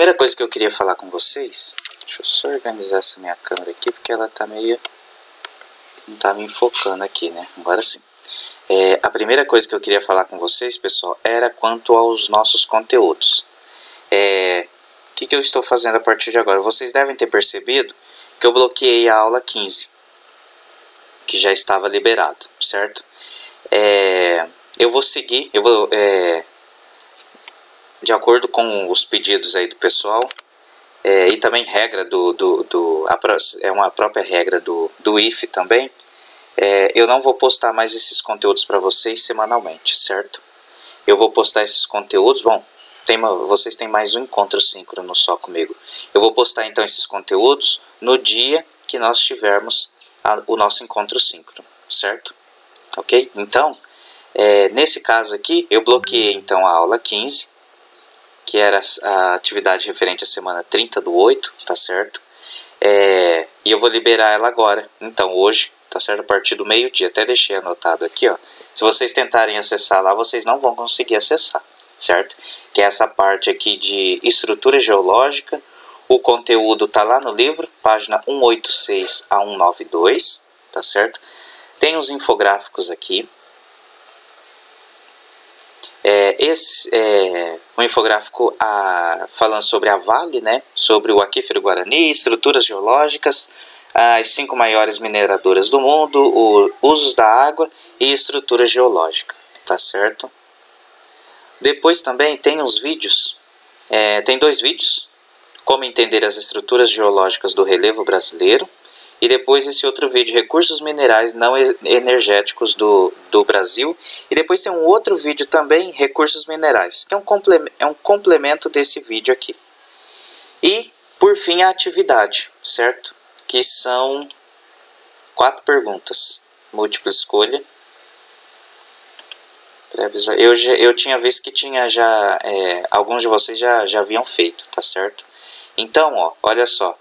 primeira coisa que eu queria falar com vocês... Deixa eu só organizar essa minha câmera aqui, porque ela tá meio... não tá me enfocando aqui, né? Agora sim. A primeira coisa que eu queria falar com vocês, pessoal, era quanto aos nossos conteúdos. O que eu estou fazendo a partir de agora? Vocês devem ter percebido que eu bloqueei a aula 15, que já estava liberado, certo? Eu vou seguir, de acordo com os pedidos aí do pessoal, e também regra é uma própria regra do IF também. Eu não vou postar mais esses conteúdos para vocês semanalmente, certo? Eu vou postar esses conteúdos, bom, vocês têm mais um encontro síncrono só comigo. Eu vou postar então esses conteúdos no dia que nós tivermos o nosso encontro síncrono, certo? Ok? Então, nesse caso aqui, eu bloqueei então a aula 15, que era a atividade referente à semana 30/8, tá certo? E eu vou liberar ela agora, então hoje, tá certo? A partir do meio-dia, até deixei anotado aqui, ó. Se vocês tentarem acessar lá, vocês não vão conseguir acessar, certo? Que é essa parte aqui de estrutura geológica. O conteúdo tá lá no livro, página 186 a 192, tá certo? Tem os infográficos aqui. Um infográfico falando sobre a Vale, né? Sobre o aquífero Guarani, estruturas geológicas, as 5 maiores mineradoras do mundo, usos da água e estrutura geológica, tá certo? Depois também tem uns vídeos, tem 2 vídeos, como entender as estruturas geológicas do relevo brasileiro, e depois esse outro vídeo, recursos minerais não energéticos do Brasil, e depois tem um outro vídeo também, recursos minerais, que é um complemento desse vídeo aqui. E, por fim, a atividade, certo? Que são 4 perguntas, múltipla escolha. Eu tinha visto que tinha já, alguns de vocês já haviam feito, tá certo? Então, ó, olha só,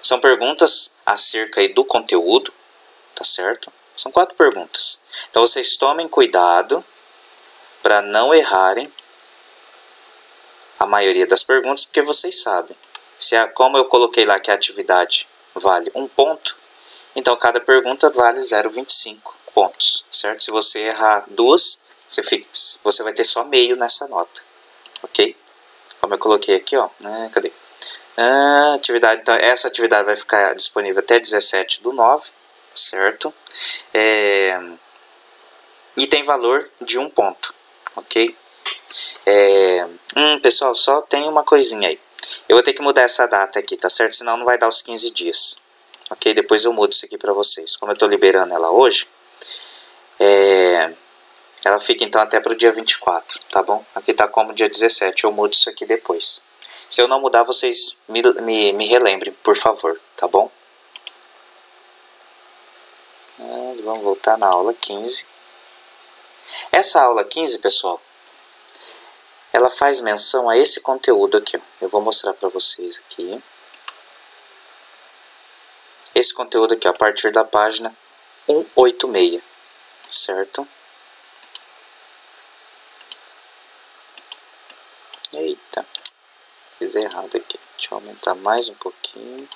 são perguntas acerca aí do conteúdo, tá certo? São 4 perguntas. Então vocês tomem cuidado para não errarem a maioria das perguntas, porque vocês sabem. Como eu coloquei lá que a atividade vale 1 ponto, então cada pergunta vale 0,25 pontos, certo? Se você errar 2, você vai ter só meio nessa nota, ok? Como eu coloquei aqui, ó, cadê? Então, essa atividade vai ficar disponível até 17/9, certo? E tem valor de 1 ponto, ok? Pessoal, só tem uma coisinha aí. Eu vou ter que mudar essa data aqui, tá certo? Senão não vai dar os 15 dias. Ok? Depois eu mudo isso aqui pra vocês. Como eu tô liberando ela hoje, ela fica então até pro dia 24, tá bom? Aqui tá como dia 17, eu mudo isso aqui depois. Se eu não mudar, vocês me relembrem, por favor, tá bom? Vamos voltar na aula 15. Essa aula 15, pessoal, ela faz menção a esse conteúdo aqui, ó. Eu vou mostrar para vocês aqui. Esse conteúdo aqui, ó, a partir da página 186, certo? Eita, fiz errado aqui. Deixa eu aumentar mais um pouquinho.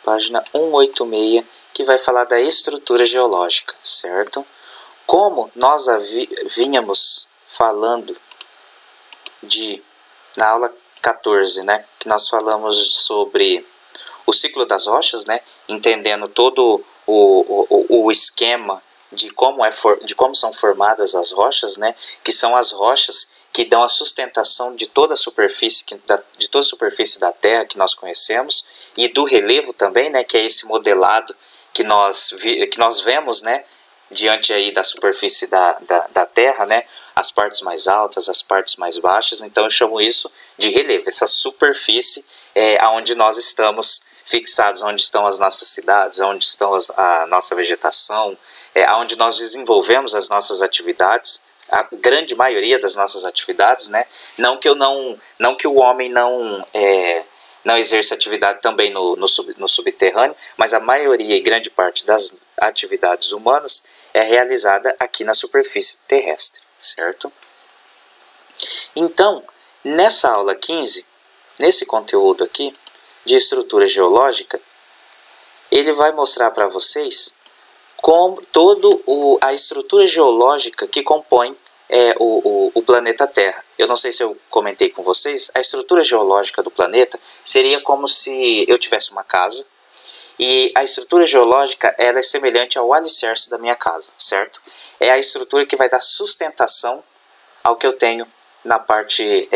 Página 186, que vai falar da estrutura geológica, certo? Como nós vínhamos falando na aula 14, né? Que nós falamos sobre o ciclo das rochas, né? Entendendo todo o esquema de como são formadas as rochas, né? Que são as rochas que dão a sustentação de toda a superfície da Terra que nós conhecemos, e do relevo também, né? Que é esse modelado que nós vemos, né? Diante aí da superfície da Terra, né? As partes mais altas, as partes mais baixas. Então eu chamo isso de relevo, essa superfície onde nós estamos fixados, onde estão as nossas cidades, onde estão a nossa vegetação, onde nós desenvolvemos as nossas atividades, a grande maioria das nossas atividades, né? Não que o homem não exerça atividade também no subterrâneo, mas a maioria e grande parte atividades humanas é realizada aqui na superfície terrestre, certo? Então, nessa aula 15, nesse conteúdo aqui de estrutura geológica, ele vai mostrar para vocês como a estrutura geológica que compõe o planeta Terra. Eu não sei se eu comentei com vocês, a estrutura geológica do planeta seria como se eu tivesse uma casa, e a estrutura geológica ela é semelhante ao alicerce da minha casa, certo? É a estrutura que vai dar sustentação ao que eu tenho na parte,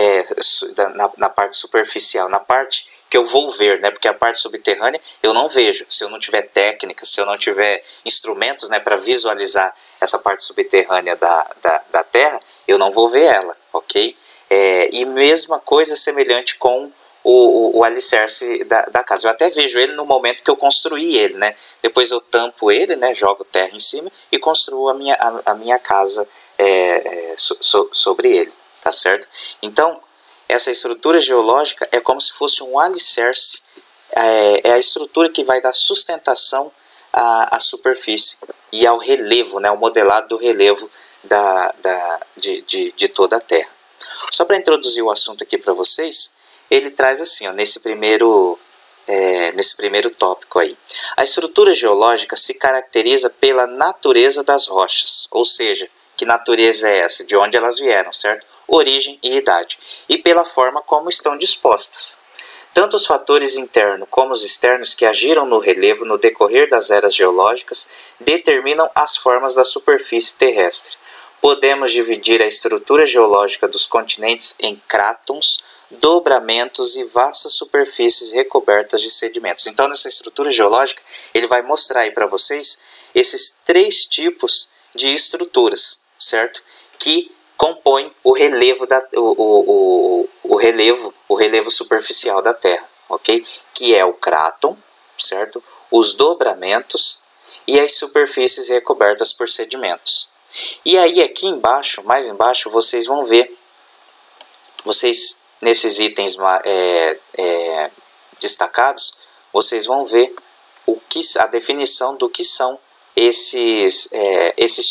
na parte superficial, na parte que eu vou ver, né? Porque a parte subterrânea eu não vejo. Se eu não tiver técnica, se eu não tiver instrumentos, né, para visualizar essa parte subterrânea da Terra, eu não vou ver ela, ok? E mesma coisa semelhante com o alicerce da casa. Eu até vejo ele no momento que eu construí ele, né? Depois eu tampo ele, né? Jogo terra em cima e construo a minha casa sobre ele, tá certo? Então, essa estrutura geológica é como se fosse um alicerce, é a estrutura que vai dar sustentação à superfície e ao relevo, né? O modelado do relevo de toda a Terra. Só para introduzir o assunto aqui para vocês, ele traz assim, ó, nesse primeiro tópico aí. A estrutura geológica se caracteriza pela natureza das rochas, ou seja, que natureza é essa? De onde elas vieram, certo? Origem e idade, e pela forma como estão dispostas. Tanto os fatores internos como os externos que agiram no relevo no decorrer das eras geológicas determinam as formas da superfície terrestre. Podemos dividir a estrutura geológica dos continentes em crátons, dobramentos e vastas superfícies recobertas de sedimentos. Então, nessa estrutura geológica, ele vai mostrar aí para vocês esses 3 tipos de estruturas, certo? Que compõem o relevo, o relevo superficial da Terra, ok? Que é o cráton, certo? Os dobramentos e as superfícies recobertas por sedimentos. E aí aqui embaixo, mais embaixo, vocês vão ver, nesses itens destacados, vocês vão ver a definição do que são esses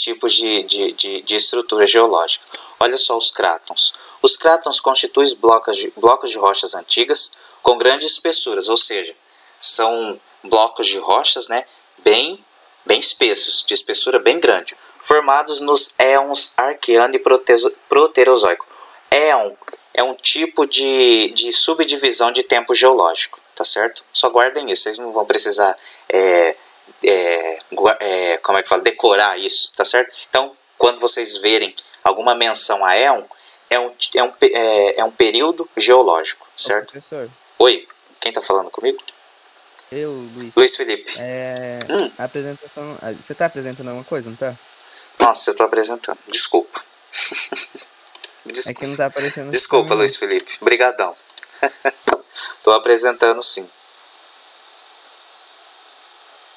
tipos de estrutura geológica. Olha só os crátons. Os crátons constituem blocos de rochas antigas com grandes espessuras, ou seja, são blocos de rochas, né, bem espessos, de espessura bem grande, formados nos éons arqueano e proterozoico. Éon é um tipo de subdivisão de tempo geológico, tá certo? Só guardem isso, vocês não vão precisar decorar isso, tá certo? Então, quando vocês verem alguma menção a éon, é um período geológico, certo? Professor. Oi, quem está falando comigo? Eu, Luiz. Luiz Felipe. A apresentação... Você está apresentando alguma coisa, não tá? Nossa, eu estou apresentando, desculpa. É que não tá aparecendo. Desculpa, Luiz Felipe, brigadão. Estou apresentando sim.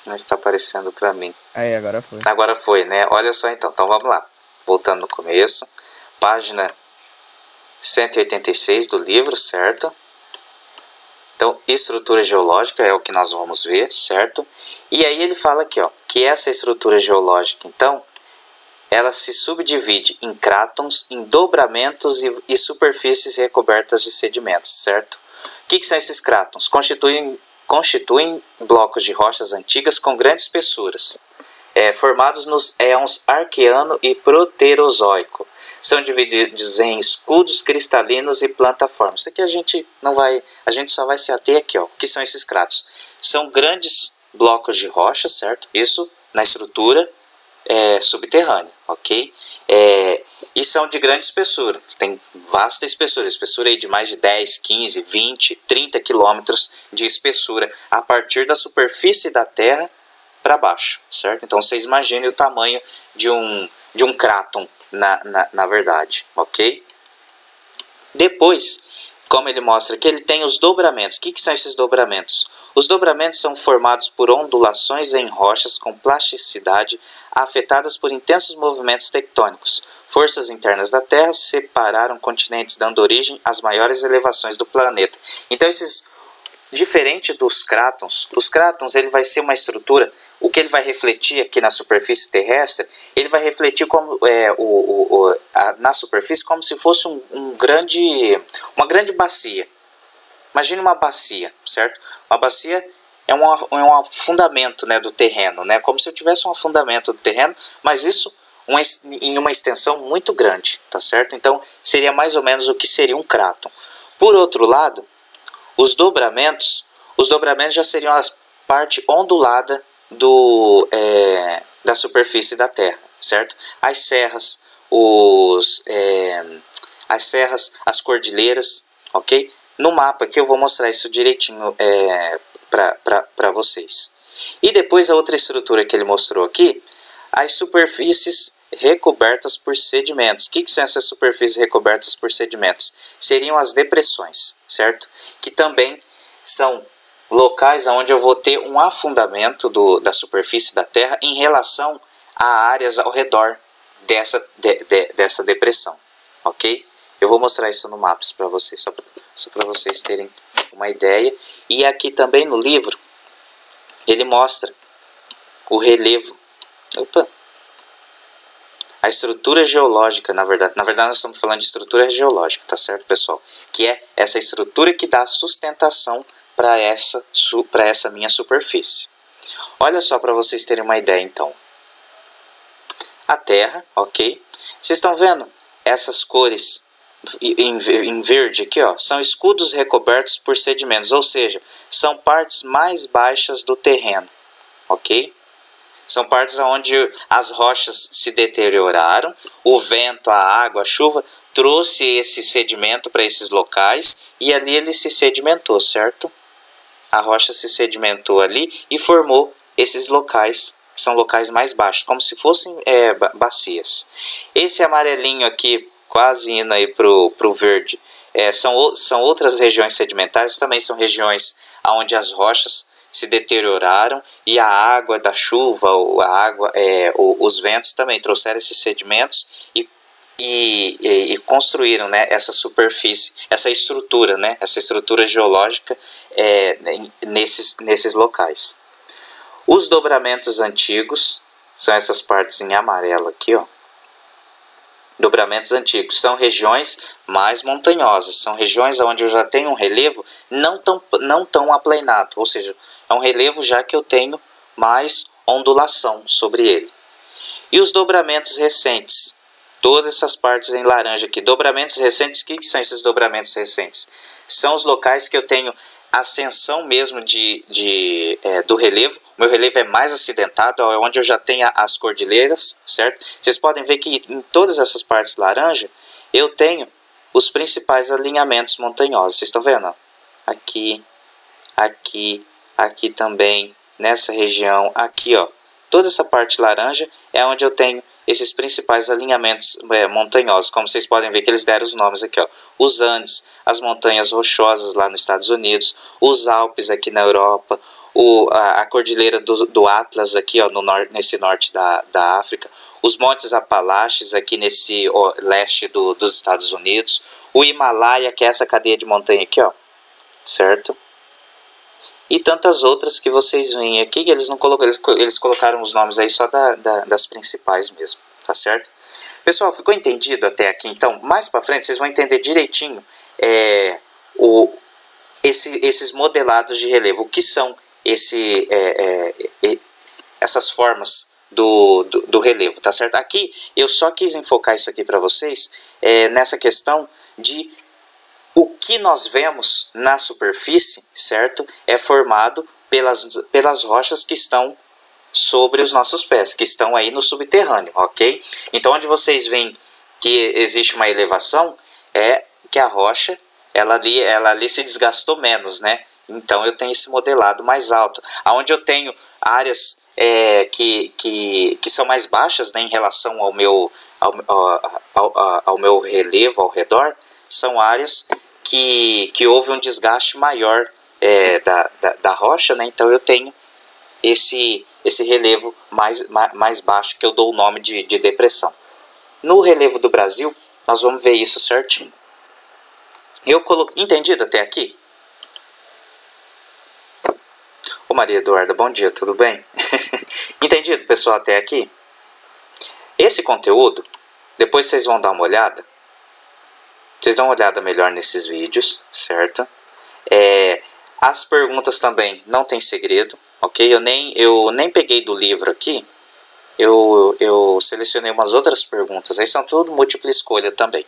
Não está aparecendo para mim. Aí, agora foi. Agora foi, né? Olha só então. Então vamos lá. Voltando no começo. Página 186 do livro, certo? Então, estrutura geológica é o que nós vamos ver, certo? E aí ele fala aqui, ó, que essa estrutura geológica, então, ela se subdivide em crátons, em dobramentos e superfícies recobertas de sedimentos, certo? O que são esses crátons? Constituem blocos de rochas antigas com grandes espessuras, formados nos éons arqueano e proterozoico. São divididos em escudos cristalinos e plantaformes. Isso aqui a gente só vai se ater aqui, ó. O que são esses crátons? São grandes blocos de rocha, certo? Isso na estrutura subterrânea, ok? E são de grande espessura, tem vasta espessura aí de mais de 10, 15, 20, 30 quilômetros de espessura a partir da superfície da Terra para baixo, certo? Então vocês imaginem o tamanho de um cráton na verdade, ok? Depois, como ele mostra aqui, ele tem os dobramentos. O que são esses dobramentos? Os dobramentos são formados por ondulações em rochas com plasticidade afetadas por intensos movimentos tectônicos. Forças internas da Terra separaram continentes, dando origem às maiores elevações do planeta. Então, diferente dos cratons, os cratons ele vai ser uma estrutura, o que ele vai refletir aqui na superfície terrestre, ele vai refletir como, na superfície como se fosse uma grande bacia. Imagine uma bacia, certo? Uma bacia é um afundamento, né, do terreno, né? Como se eu tivesse um afundamento do terreno, mas isso em uma extensão muito grande, tá certo? Então seria mais ou menos o que seria um cráton. Por outro lado, os dobramentos já seriam a parte ondulada da superfície da Terra, certo? As serras, as cordilheiras, ok? No mapa aqui eu vou mostrar isso direitinho para vocês. E depois a outra estrutura que ele mostrou aqui, as superfícies recobertas por sedimentos. O que são essas superfícies recobertas por sedimentos? Seriam as depressões, certo? Que também são locais onde eu vou ter um afundamento da superfície da Terra em relação a áreas ao redor dessa depressão, ok? Eu vou mostrar isso no Maps para vocês, só para vocês terem uma ideia. E aqui também no livro, ele mostra o relevo. A estrutura geológica, na verdade nós estamos falando de estrutura geológica, tá certo, pessoal? Que é essa estrutura que dá sustentação para essa minha superfície. Olha só para vocês terem uma ideia, então. A Terra, ok? Vocês estão vendo essas cores em verde aqui, ó, são escudos recobertos por sedimentos, ou seja, são partes mais baixas do terreno, ok? São partes onde as rochas se deterioraram, o vento, a água, a chuva trouxe esse sedimento para esses locais e ali ele se sedimentou, certo? A rocha se sedimentou ali e formou esses locais, que são locais mais baixos, como se fossem bacias. Esse amarelinho aqui, quase indo aí para o verde, são outras regiões sedimentares, também são regiões onde as rochas se deterioraram e a água da chuva, os ventos também trouxeram esses sedimentos e construíram, né, essa superfície, essa estrutura geológica nesses locais. Os dobramentos antigos são essas partes em amarelo aqui, ó. Dobramentos antigos são regiões mais montanhosas, são regiões onde eu já tenho um relevo não tão aplanado, ou seja, é um relevo já que eu tenho mais ondulação sobre ele. E os dobramentos recentes, todas essas partes em laranja aqui, dobramentos recentes, o que são esses dobramentos recentes? São os locais que eu tenho ascensão mesmo do relevo. O meu relevo é mais acidentado, é onde eu já tenho as cordilheiras, certo? Vocês podem ver que em todas essas partes laranja, eu tenho os principais alinhamentos montanhosos. Vocês estão vendo? Aqui, aqui, aqui também, nessa região, aqui, ó. Toda essa parte laranja é onde eu tenho esses principais alinhamentos montanhosos. Como vocês podem ver que eles deram os nomes aqui, ó. Os Andes, as montanhas rochosas lá nos Estados Unidos, os Alpes aqui na Europa, a cordilheira do Atlas aqui, ó, nesse norte da África, os montes Apalaches aqui nesse leste dos Estados Unidos, o Himalaia, que é essa cadeia de montanha aqui, ó, certo? E tantas outras que vocês veem aqui, eles não colocam, eles colocaram os nomes aí só das principais mesmo, tá certo? Pessoal, ficou entendido até aqui? Então, mais para frente vocês vão entender direitinho esses modelados de relevo, o que são essas formas do relevo, tá certo? Aqui eu só quis enfocar isso aqui para vocês nessa questão de o que nós vemos na superfície, certo? É formado pelas rochas que estão sobre os nossos pés, que estão aí no subterrâneo, ok? Então, onde vocês veem que existe uma elevação, é que a rocha, ela ali se desgastou menos, né? Então, eu tenho esse modelado mais alto. Onde eu tenho áreas que são mais baixas, né, em relação ao meu relevo ao redor, são áreas que houve um desgaste maior da rocha, né? Então eu tenho esse relevo mais baixo, que eu dou o nome de depressão. No relevo do Brasil, nós vamos ver isso certinho. Entendido até aqui? Maria Eduarda, bom dia, tudo bem? Entendido, pessoal, até aqui? Esse conteúdo, depois vocês vão dar uma olhada. Vocês dão uma olhada melhor nesses vídeos, certo? As perguntas também não tem segredo, ok? Eu nem peguei do livro aqui. Eu selecionei umas outras perguntas. Aí são tudo múltipla escolha também.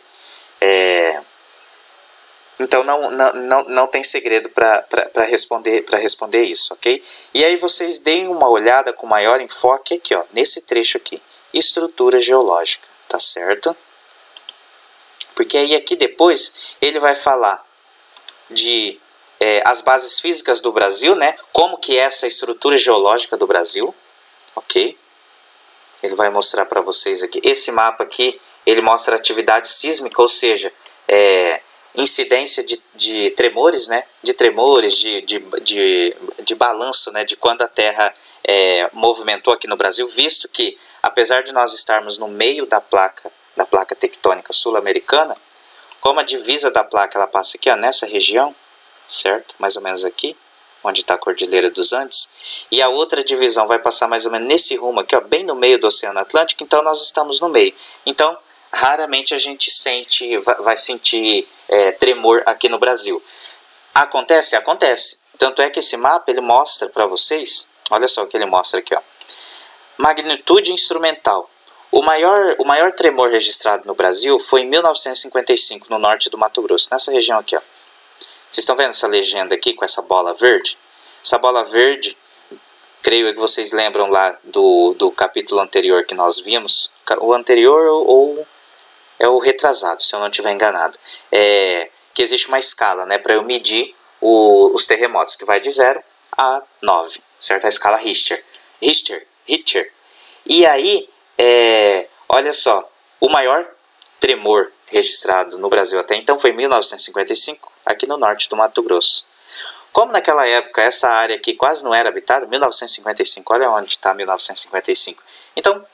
Então não tem segredo para responder isso, ok? E aí vocês deem uma olhada com maior enfoque aqui, ó, nesse trecho aqui. Estrutura geológica, tá certo? Porque aí aqui depois ele vai falar de as bases físicas do Brasil, né? Como que é essa estrutura geológica do Brasil, ok? Ele vai mostrar para vocês aqui. Esse mapa aqui, ele mostra atividade sísmica, ou seja, incidência de tremores, né? De tremores, de balanço, né? De quando a Terra movimentou aqui no Brasil, visto que, apesar de nós estarmos no meio da placa tectônica sul-americana, como a divisa da placa ela passa aqui, ó, nessa região, certo? Mais ou menos aqui, onde está a Cordilheira dos Andes, e a outra divisão vai passar mais ou menos nesse rumo aqui, ó, bem no meio do Oceano Atlântico, então nós estamos no meio. Então, raramente a gente vai sentir tremor aqui no Brasil. Acontece? Acontece. Tanto é que esse mapa ele mostra para vocês, olha só o que ele mostra aqui, ó. Magnitude instrumental. O maior tremor registrado no Brasil foi em 1955, no norte do Mato Grosso, nessa região aqui, ó. Vocês estão vendo essa legenda aqui com essa bola verde? Essa bola verde, creio que vocês lembram lá do capítulo anterior que nós vimos. O anterior ou é o retrasado, se eu não estiver enganado. Que existe uma escala, né, para eu medir os terremotos, que vai de 0 a 9, certo? A escala Richter. E aí, olha só, o maior tremor registrado no Brasil até então foi em 1955, aqui no norte do Mato Grosso. Como naquela época essa área aqui quase não era habitada, 1955, olha onde está 1955. Então,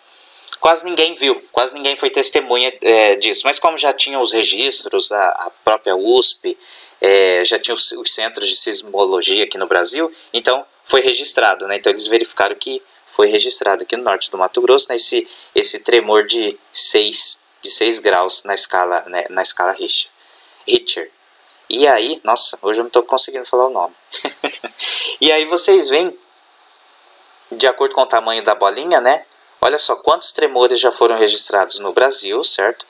quase ninguém viu, quase ninguém foi testemunha disso. Mas como já tinham os registros, a própria USP, já tinha os centros de sismologia aqui no Brasil, então foi registrado, né? Então eles verificaram que foi registrado aqui no norte do Mato Grosso, né, esse tremor de 6 graus na escala, né, na escala Richter. E aí, nossa, hoje eu não estou conseguindo falar o nome. E aí vocês veem, de acordo com o tamanho da bolinha, né? Olha só quantos tremores já foram registrados no Brasil, certo?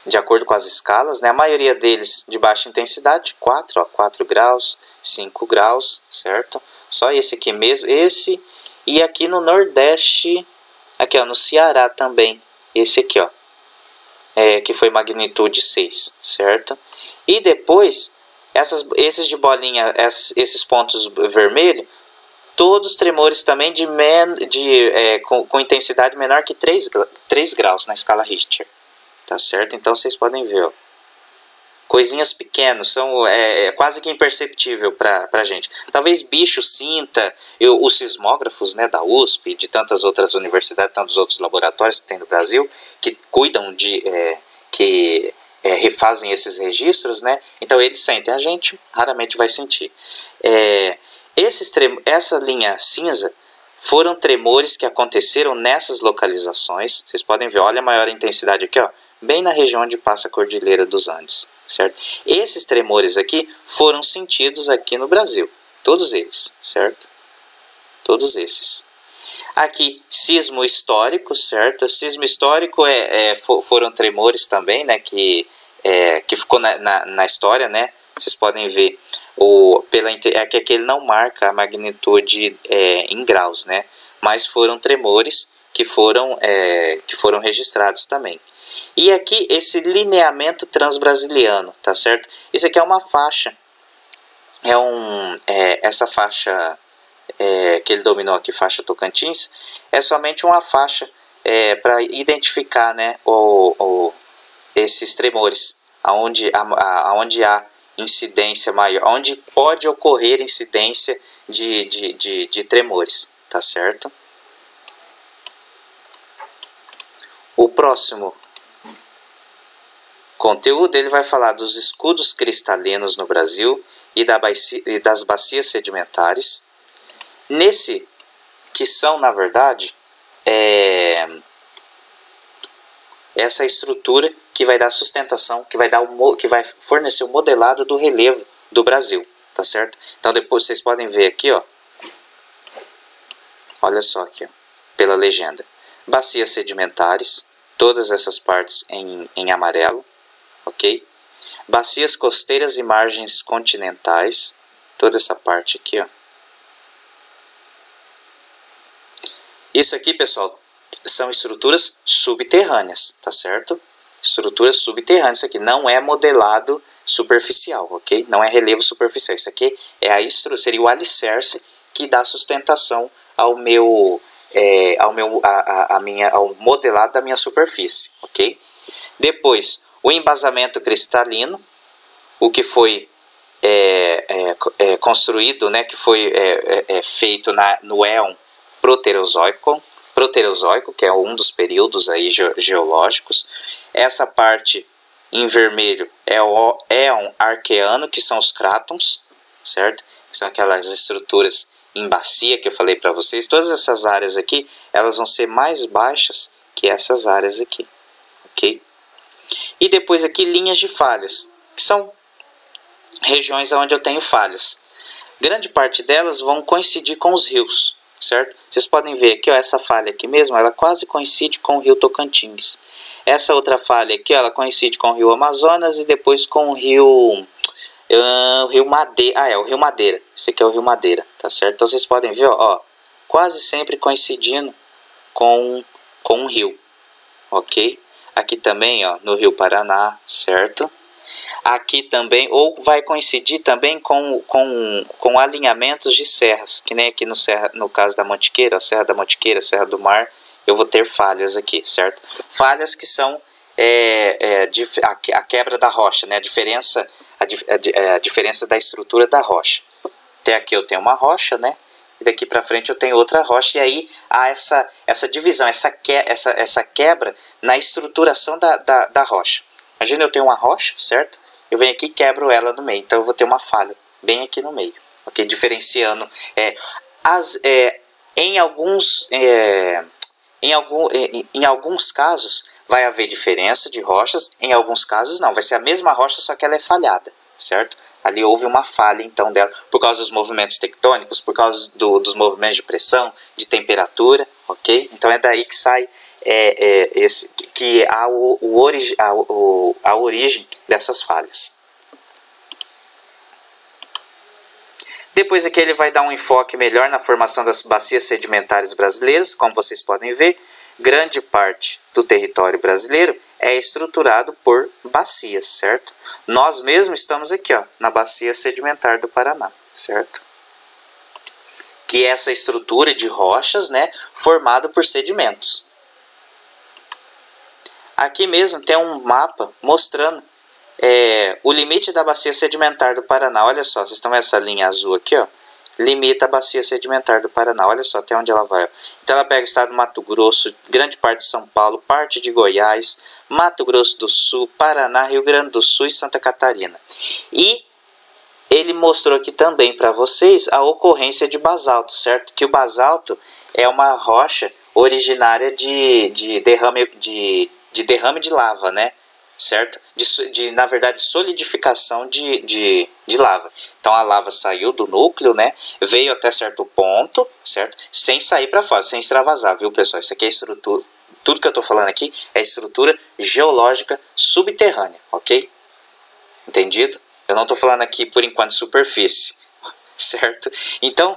De acordo com as escalas, né? A maioria deles de baixa intensidade, 4 graus, 5 graus, certo? Só esse aqui mesmo, esse. E aqui no Nordeste, aqui ó, no Ceará também, esse aqui ó, que foi magnitude 6, certo? E depois, esses de bolinha, esses pontos vermelhos, todos tremores também com intensidade menor que 3 graus na escala Richter. Tá certo? Então vocês podem ver, ó. Coisinhas pequenas, são quase que imperceptível para a gente. Talvez bicho sinta, os sismógrafos, né, da USP, de tantas outras universidades, tantos outros laboratórios que tem no Brasil, que cuidam que refazem esses registros, né? Então eles sentem, a gente raramente vai sentir. Essa linha cinza foram tremores que aconteceram nessas localizações. Vocês podem ver, olha a maior intensidade aqui, ó, bem na região onde passa a Cordilheira dos Andes, certo? Esses tremores aqui foram sentidos aqui no Brasil, todos eles, certo? Todos esses. Aqui, sismo histórico, certo? Sismo histórico foram tremores também, né, que ficou na história, né? Vocês podem ver, que aqui ele não marca a magnitude em graus, né? Mas foram tremores que foram registrados também. E aqui esse lineamento transbrasiliano, tá certo? Isso aqui é uma faixa, essa faixa que ele dominou aqui, faixa Tocantins, é somente uma faixa para identificar, né, esses tremores, aonde há incidência maior, onde pode ocorrer incidência de tremores, tá certo? O próximo conteúdo ele vai falar dos escudos cristalinos no Brasil e das bacias sedimentares. Nesse, que são, na verdade, essa estrutura que vai dar sustentação, que vai fornecer o modelado do relevo do Brasil, tá certo? Então depois vocês podem ver aqui, ó. Olha só aqui, ó, pela legenda. Bacias sedimentares, todas essas partes em amarelo, ok? Bacias costeiras e margens continentais, toda essa parte aqui, ó. Isso aqui, pessoal, são estruturas subterrâneas, tá certo? Estruturas subterrâneas, isso aqui não é modelado superficial, ok? Não é relevo superficial, isso aqui é seria o alicerce que dá sustentação ao ao modelado da minha superfície, ok? Depois, o embasamento cristalino, o que foi construído, né, que foi feito no éon proterozoico, que é um dos períodos aí geológicos. Essa parte em vermelho é o éon arqueano, que são os crátons, certo? Que são aquelas estruturas em bacia que eu falei para vocês. Todas essas áreas aqui, elas vão ser mais baixas que essas áreas aqui, ok? E depois aqui linhas de falhas, que são regiões onde eu tenho falhas. Grande parte delas vão coincidir com os rios, certo? Vocês podem ver aqui, ó, essa falha aqui mesmo, ela quase coincide com o rio Tocantins. Essa outra falha aqui, ó, ela coincide com o rio Amazonas e depois com o rio Madeira. O rio Madeira. Esse aqui é o rio Madeira, tá certo? Então vocês podem ver, ó, quase sempre coincidindo com um rio, ok? Aqui também, ó, no rio Paraná, certo? Aqui também, ou vai coincidir também com alinhamentos de serras, que nem aqui no caso da Mantiqueira, a Serra da Mantiqueira, Serra do Mar, eu vou ter falhas aqui, certo? Falhas que são a quebra da rocha, né? A diferença da estrutura da rocha. Até aqui eu tenho uma rocha, né? E daqui para frente eu tenho outra rocha, e aí há essa divisão, essa quebra na estruturação da rocha. Imagina, eu tenho uma rocha, certo? Eu venho aqui e quebro ela no meio, então eu vou ter uma falha bem aqui no meio, ok? Diferenciando. Em alguns casos vai haver diferença de rochas, em alguns casos não, vai ser a mesma rocha, só que ela é falhada, certo? Ali houve uma falha então dela, por causa dos movimentos tectônicos, por causa dos movimentos de pressão, de temperatura, ok? Então é daí que sai a origem dessas falhas. Depois aqui ele vai dar um enfoque melhor na formação das bacias sedimentares brasileiras. Como vocês podem ver, grande parte do território brasileiro é estruturado por bacias, certo? Nós mesmos estamos aqui, ó, na bacia sedimentar do Paraná, certo? Que é essa estrutura de rochas, né, formada por sedimentos. Aqui mesmo tem um mapa mostrando o limite da bacia sedimentar do Paraná. Olha só, vocês estão vendo essa linha azul aqui, ó? Limita a bacia sedimentar do Paraná. Olha só até onde ela vai, ó. Então ela pega o estado do Mato Grosso, grande parte de São Paulo, parte de Goiás, Mato Grosso do Sul, Paraná, Rio Grande do Sul e Santa Catarina. E ele mostrou aqui também para vocês a ocorrência de basalto, certo? Que o basalto é uma rocha originária de derrame de lava, né? Certo? Na verdade, solidificação de lava. Então a lava saiu do núcleo, né? Veio até certo ponto, certo? Sem sair para fora, sem extravasar, viu, pessoal? Isso aqui é estrutura. Tudo que eu estou falando aqui é estrutura geológica subterrânea, ok? Entendido? Eu não estou falando aqui por enquanto superfície, certo? Então,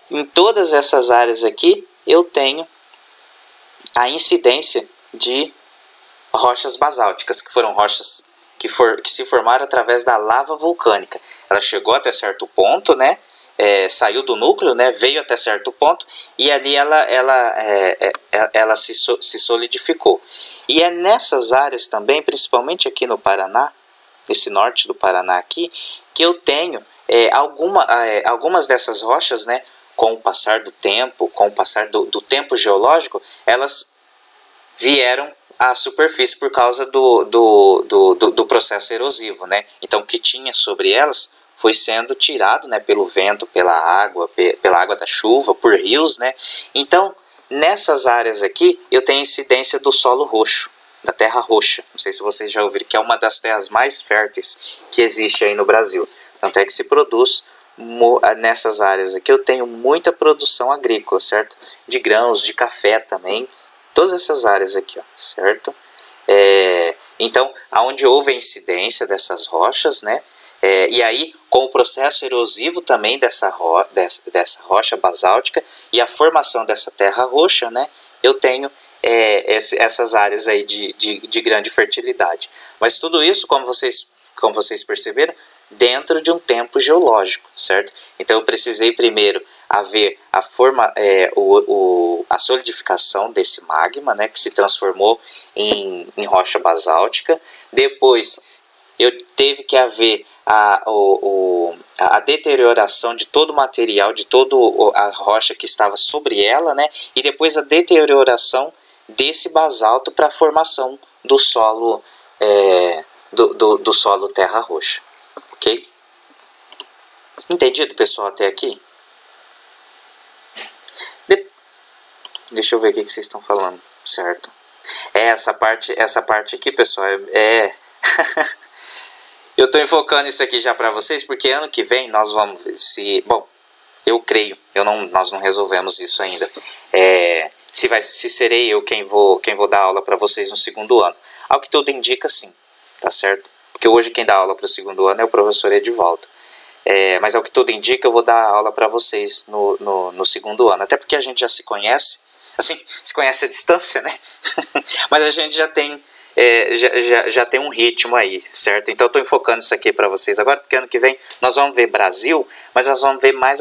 em todas essas áreas aqui, eu tenho a incidência de rochas basálticas, que foram rochas que se formaram através da lava vulcânica. Ela chegou até certo ponto, né? Saiu do núcleo, né? Veio até certo ponto e ali ela se solidificou. E é nessas áreas também, principalmente aqui no Paraná, nesse norte do Paraná aqui, que eu tenho algumas dessas rochas, né? Com o passar do tempo, com o passar do tempo geológico, elas vieram à superfície por causa do processo erosivo, né? Então o que tinha sobre elas foi sendo tirado, né, pelo vento, pela água da chuva, por rios, né? Então, nessas áreas aqui, eu tenho incidência do solo roxo, da terra roxa. Não sei se vocês já ouviram, que é uma das terras mais férteis que existe aí no Brasil. Tanto é que se produz nessas áreas aqui, eu tenho muita produção agrícola, certo? De grãos, de café também, todas essas áreas aqui, ó, certo? Então, aonde houve a incidência dessas rochas, né? E aí, com o processo erosivo também dessa rocha basáltica e a formação dessa terra roxa, né? Eu tenho essas áreas aí de grande fertilidade. Mas tudo isso, como vocês perceberam, dentro de um tempo geológico, certo? Então eu precisei primeiro haver a solidificação desse magma, né, que se transformou em rocha basáltica. Depois eu teve que haver a deterioração de todo o material, de toda a rocha que estava sobre ela, né, e depois a deterioração desse basalto para a formação do solo, do solo terra roxa. Ok? Entendido, pessoal, até aqui? Deixa eu ver o que vocês estão falando, certo? Essa parte aqui, pessoal, eu estou enfocando isso aqui já para vocês, porque ano que vem nós vamos bom, eu creio, nós não resolvemos isso ainda. Se serei eu quem vou dar aula para vocês no segundo ano. Ao que tudo indica, sim, tá certo? Porque hoje quem dá aula para o segundo ano é o professor Edivaldo. Mas ao que tudo indica, eu vou dar aula para vocês no segundo ano. Até porque a gente já se conhece, assim, se conhece à distância, né? Mas a gente já tem um ritmo aí, certo? Então eu estou enfocando isso aqui para vocês agora, porque ano que vem nós vamos ver Brasil, mas nós vamos ver mais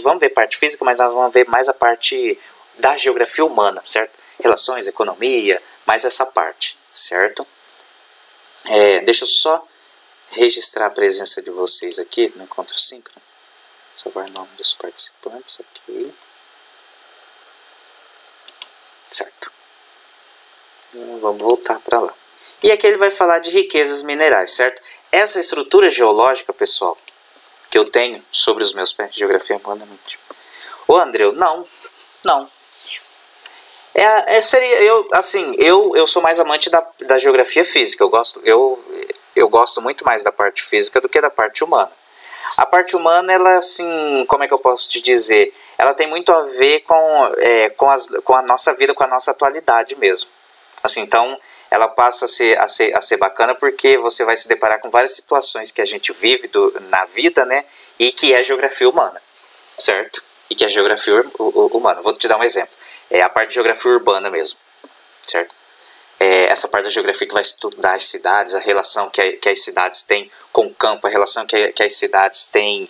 vamos ver parte física, mas nós vamos ver mais a parte da geografia humana, certo? Relações, economia, mais essa parte, certo? Deixa eu só registrar a presença de vocês aqui no encontro síncrono. Salvar o nome dos participantes, ok. Certo. Vamos voltar para lá. E aqui ele vai falar de riquezas minerais, certo? Essa estrutura geológica, pessoal, que eu tenho sobre os meus pés, geografia humana. Ô, Andreu, não. Eu sou mais amante da geografia física. Eu gosto muito mais da parte física do que da parte humana. A parte humana, ela, assim, como é que eu posso te dizer? Ela tem muito a ver com a nossa vida, com a nossa atualidade mesmo. Assim, então, ela passa a ser bacana porque você vai se deparar com várias situações que a gente vive na vida, né? E que é geografia humana, certo? E que é geografia humana. Vou te dar um exemplo. A parte de geografia urbana mesmo, certo? Essa parte da geografia que vai estudar as cidades, a relação que as cidades têm com o campo, a relação que as cidades têm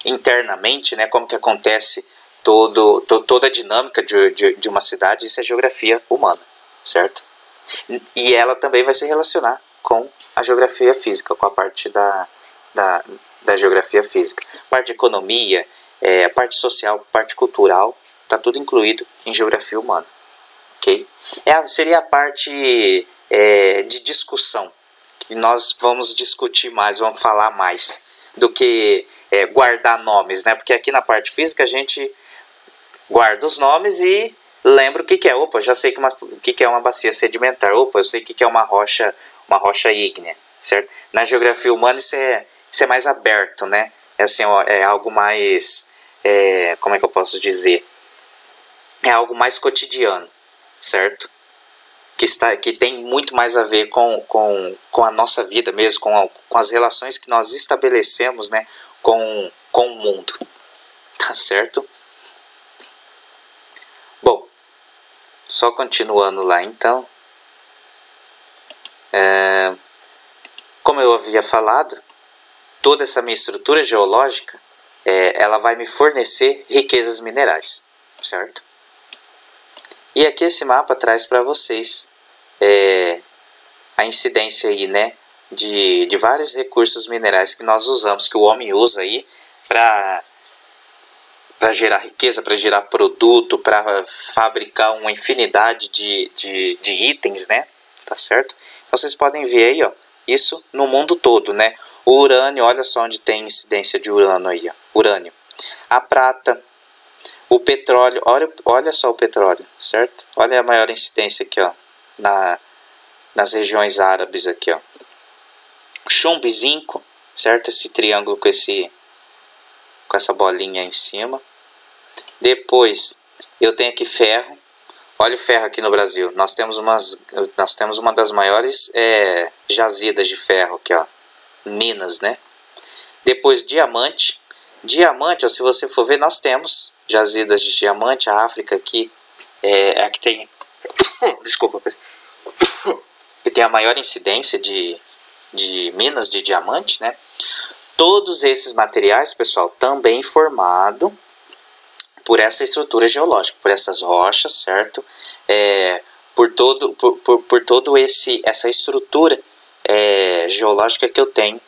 internamente, né? Como que acontece toda a dinâmica de uma cidade, isso é geografia humana, certo? E ela também vai se relacionar com a geografia física, com a parte da geografia física. Parte de economia, parte social, parte cultural, está tudo incluído em geografia humana. Okay? Seria a parte de discussão, que nós vamos discutir mais, vamos falar mais, do que guardar nomes, né? Porque aqui na parte física a gente guarda os nomes e lembra o que é. Opa, já sei o que é uma bacia sedimentar. Opa, eu sei o que é uma rocha ígnea, certo? Na geografia humana isso é mais aberto, né? É algo mais, como é que eu posso dizer? É algo mais cotidiano, certo? Que tem muito mais a ver com a nossa vida mesmo, com as relações que nós estabelecemos, né, com o mundo. Tá certo? Bom, só continuando lá então. Como eu havia falado, toda essa minha estrutura geológica, ela vai me fornecer riquezas minerais, certo? E aqui esse mapa traz para vocês a incidência aí, né, de vários recursos minerais que nós usamos, que o homem usa aí para gerar riqueza, para gerar produto, para fabricar uma infinidade de itens, né? Tá certo? Então vocês podem ver aí, ó, isso no mundo todo, né? O urânio, olha só onde tem incidência de urânio aí, ó. Urânio. A prata, o petróleo, olha só o petróleo, certo? Olha a maior incidência aqui, ó, nas regiões árabes aqui, ó. Chumbo e zinco, certo? Esse triângulo com essa bolinha em cima. Depois eu tenho aqui ferro. Olha o ferro aqui no Brasil. Nós temos uma das maiores jazidas de ferro aqui, ó. Minas, né? Depois diamante. Diamante, ó, se você for ver, nós temos jazidas de diamante. A África aqui é a que tem desculpa, que tem a maior incidência de minas de diamante, né? Todos esses materiais, pessoal, também formados por essa estrutura geológica, por essas rochas, certo? Por todo essa estrutura geológica que eu tenho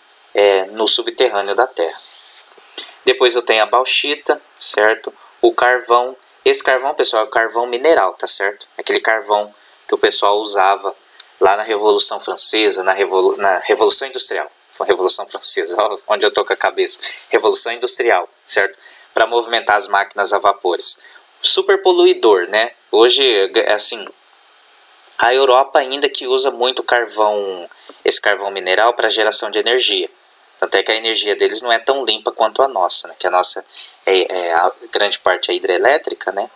no subterrâneo da Terra. Depois eu tenho a bauxita, certo? O carvão. Esse carvão, pessoal, é o carvão mineral, tá certo? Aquele carvão que o pessoal usava lá na Revolução Francesa, na Revolução Industrial. Foi a Revolução Francesa, onde eu tô com a cabeça. Revolução Industrial, certo? Para movimentar as máquinas a vapores. Super poluidor, né? Hoje, assim, a Europa ainda que usa muito esse carvão mineral para geração de energia. Tanto é que a energia deles não é tão limpa quanto a nossa, né? Que a nossa a grande parte é hidrelétrica, né?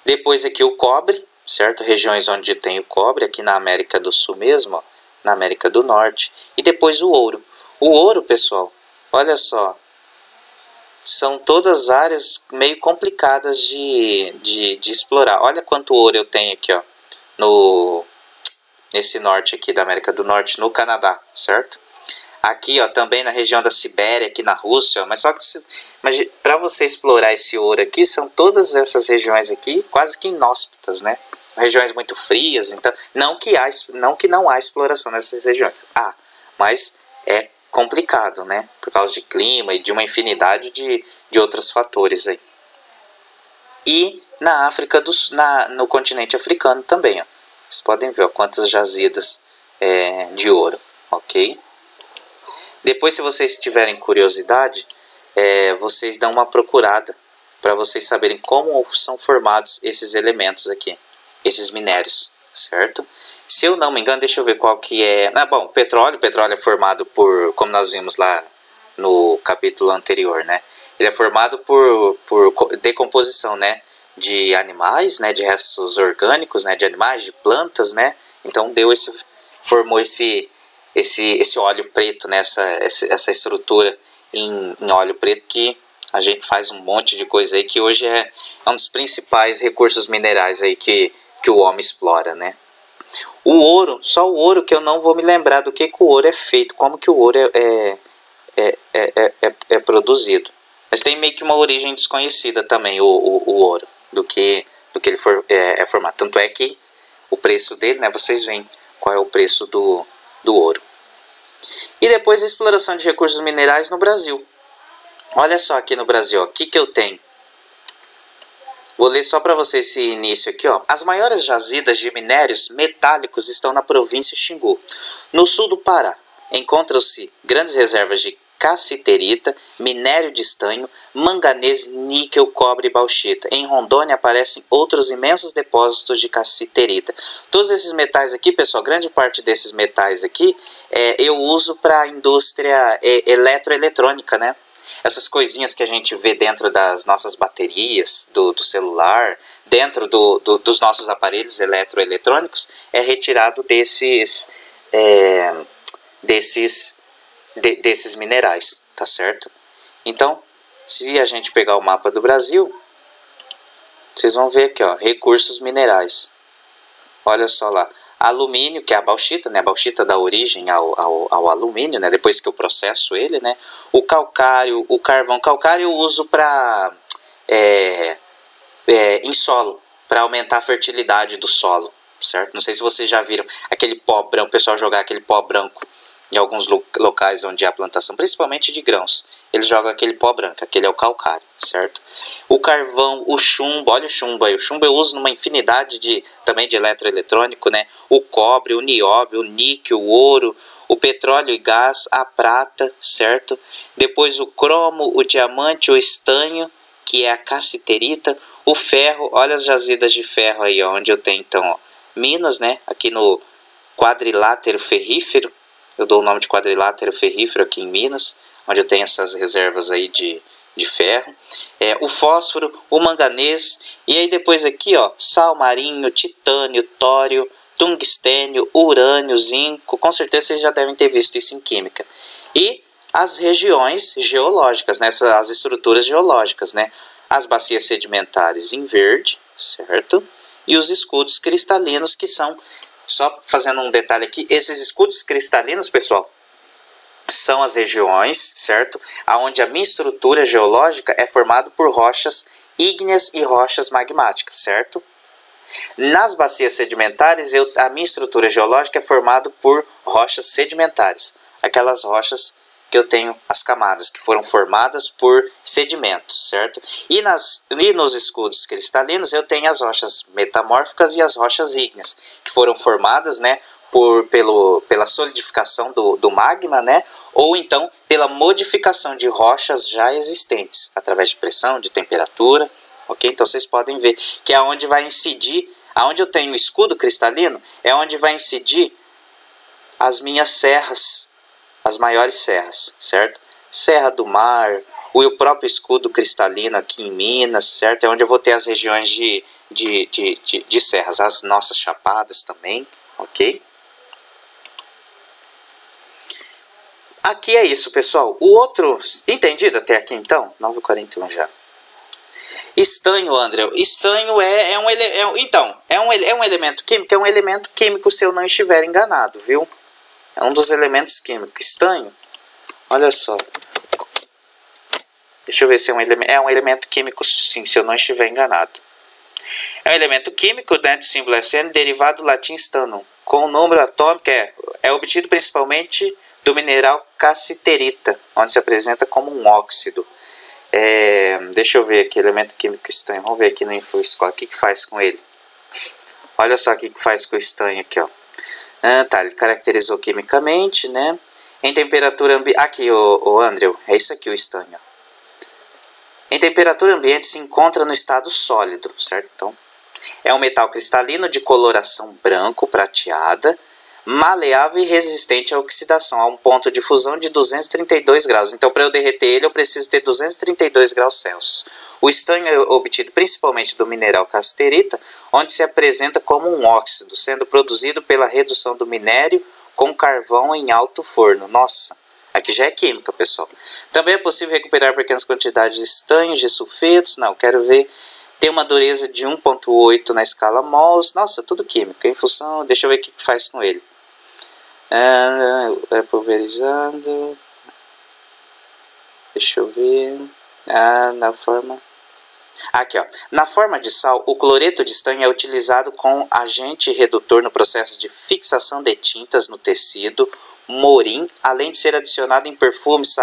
Depois aqui o cobre, certo? Regiões onde tem o cobre, aqui na América do Sul mesmo, ó, na América do Norte. E depois o ouro. O ouro, pessoal, olha só, são todas áreas meio complicadas de explorar. Olha quanto ouro eu tenho aqui, ó, nesse norte aqui da América do Norte, no Canadá, certo? Aqui, ó, também na região da Sibéria, aqui na Rússia, ó, mas só que para você explorar esse ouro aqui, são todas essas regiões aqui quase que inóspitas, né? Regiões muito frias, então não que não há exploração nessas regiões, mas é complicado, né? Por causa de clima e de uma infinidade de outros fatores aí. E na África no continente africano também, ó, vocês podem ver, ó, quantas jazidas de ouro, ok? Depois, se vocês tiverem curiosidade, vocês dão uma procurada para vocês saberem como são formados esses elementos aqui, esses minérios, certo? Se eu não me engano, deixa eu ver qual que é... bom, o petróleo é formado por, como nós vimos lá no capítulo anterior, né? Ele é formado por decomposição, né? De animais, né? De restos orgânicos, né? De animais, de plantas, né? Então formou esse óleo preto, né? Essa estrutura em óleo preto que a gente faz um monte de coisa aí, que hoje é um dos principais recursos minerais aí que o homem explora, né? O ouro, só o ouro que eu não vou me lembrar do que o ouro é feito, como que o ouro é produzido. Mas tem meio que uma origem desconhecida também, o ouro, do que ele é formado. Tanto é que o preço dele, né, vocês veem qual é o preço do ouro. E depois a exploração de recursos minerais no Brasil. Olha só aqui no Brasil, o que eu tenho. Vou ler só para vocês esse início aqui, ó. As maiores jazidas de minérios metálicos estão na província Xingu. No sul do Pará, encontram-se grandes reservas de cassiterita, minério de estanho, manganês, níquel, cobre e bauxita. Em Rondônia aparecem outros imensos depósitos de cassiterita. Todos esses metais aqui, pessoal, grande parte desses metais aqui, eu uso para a indústria eletroeletrônica, né? Essas coisinhas que a gente vê dentro das nossas baterias, do celular, dentro dos nossos aparelhos eletroeletrônicos, é retirado desses minerais, tá certo? Então, se a gente pegar o mapa do Brasil, vocês vão ver aqui, ó, recursos minerais. Olha só lá. Alumínio, que é a bauxita, né? A bauxita dá origem ao alumínio, né? Depois que eu processo ele, né? O calcário, o carvão. Calcário eu uso para em solo, para aumentar a fertilidade do solo, certo? Não sei se vocês já viram aquele pó branco, o pessoal jogar aquele pó branco em alguns locais onde há plantação, principalmente de grãos. Eles jogam aquele pó branco, aquele é o calcário, certo? O carvão, o chumbo, olha o chumbo aí. O chumbo eu uso numa infinidade também de eletroeletrônico, né? O cobre, o nióbio, o níquel, o ouro, o petróleo e gás, a prata, certo? Depois o cromo, o diamante, o estanho, que é a cassiterita, o ferro, olha as jazidas de ferro aí, ó, onde eu tenho então, ó, Minas, né? Aqui no quadrilátero ferrífero, eu dou o nome de quadrilátero ferrífero aqui em Minas, onde eu tenho essas reservas aí de ferro, o fósforo, o manganês, e aí depois aqui, ó, sal marinho, titânio, tório, tungstênio, urânio, zinco, com certeza vocês já devem ter visto isso em química. E as regiões geológicas, né, as estruturas geológicas, né, as bacias sedimentares em verde, certo? E os escudos cristalinos, que são, só fazendo um detalhe aqui, esses escudos cristalinos, pessoal, são as regiões, certo? Onde a minha estrutura geológica é formada por rochas ígneas e rochas magmáticas, certo? Nas bacias sedimentares, a minha estrutura geológica é formada por rochas sedimentares, aquelas rochas que eu tenho as camadas que foram formadas por sedimentos, certo? E nos escudos cristalinos eu tenho as rochas metamórficas e as rochas ígneas, que foram formadas, né, pela solidificação do magma, né, ou então pela modificação de rochas já existentes, através de pressão, de temperatura, ok? Então vocês podem ver que é onde vai incidir, aonde eu tenho o escudo cristalino, é onde vai incidir as minhas serras, as maiores serras, certo? Serra do Mar, o próprio escudo cristalino aqui em Minas, certo? É onde eu vou ter as regiões de serras, as nossas chapadas também, ok? Aqui é isso, pessoal. O outro, entendido até aqui então? 9h41 já. Estanho, André. Estanho é um elemento químico, é um elemento químico se eu não estiver enganado, viu? É um dos elementos químicos. Estanho, olha só. Deixa eu ver se é um elemento químico, sim, se eu não estiver enganado. É um elemento químico, né, de símbolo SN, derivado do latim stannum, com o número atômico é obtido principalmente do mineral cassiterita, onde se apresenta como um óxido. Deixa eu ver aqui, elemento químico estanho. Vamos ver aqui no InfoScola, o que faz com ele. Olha só o que faz com o estanho aqui, ó. Tá, ele caracterizou quimicamente, né? Em temperatura ambiente. Aqui, o Andrew, é isso aqui o estanho. Ó. Em temperatura ambiente se encontra no estado sólido, certo? Então, é um metal cristalino de coloração branco-prateada, maleável e resistente à oxidação, a um ponto de fusão de 232 graus. Então, para eu derreter ele, eu preciso ter 232 graus Celsius. O estanho é obtido principalmente do mineral cassiterita, onde se apresenta como um óxido, sendo produzido pela redução do minério com carvão em alto forno. Nossa, aqui já é química, pessoal. Também é possível recuperar pequenas quantidades de estanhos, de sulfetos. Não, quero ver. Tem uma dureza de 1,8 na escala mols. Nossa, tudo química. Em função, deixa eu ver o que faz com ele. É pulverizado. Deixa eu ver. Na forma. Aqui, ó. Na forma de sal, o cloreto de estanho é utilizado com agente redutor no processo de fixação de tintas no tecido, morim, além de ser adicionado em perfumes,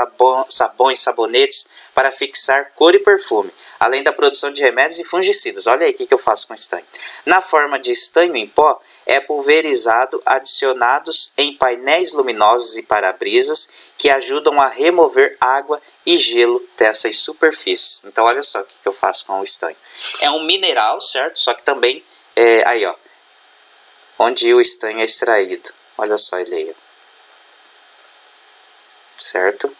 sabões, sabonetes para fixar cor e perfume, além da produção de remédios e fungicidas. Olha aí o que eu faço com estanho. Na forma de estanho em pó, é pulverizado, adicionados em painéis luminosos e para-brisas que ajudam a remover água e gelo dessas superfícies. Então, olha só o que eu faço com o estanho. É um mineral, certo? Só que também, aí, ó, onde o estanho é extraído. Olha só ele aí, ó. Certo?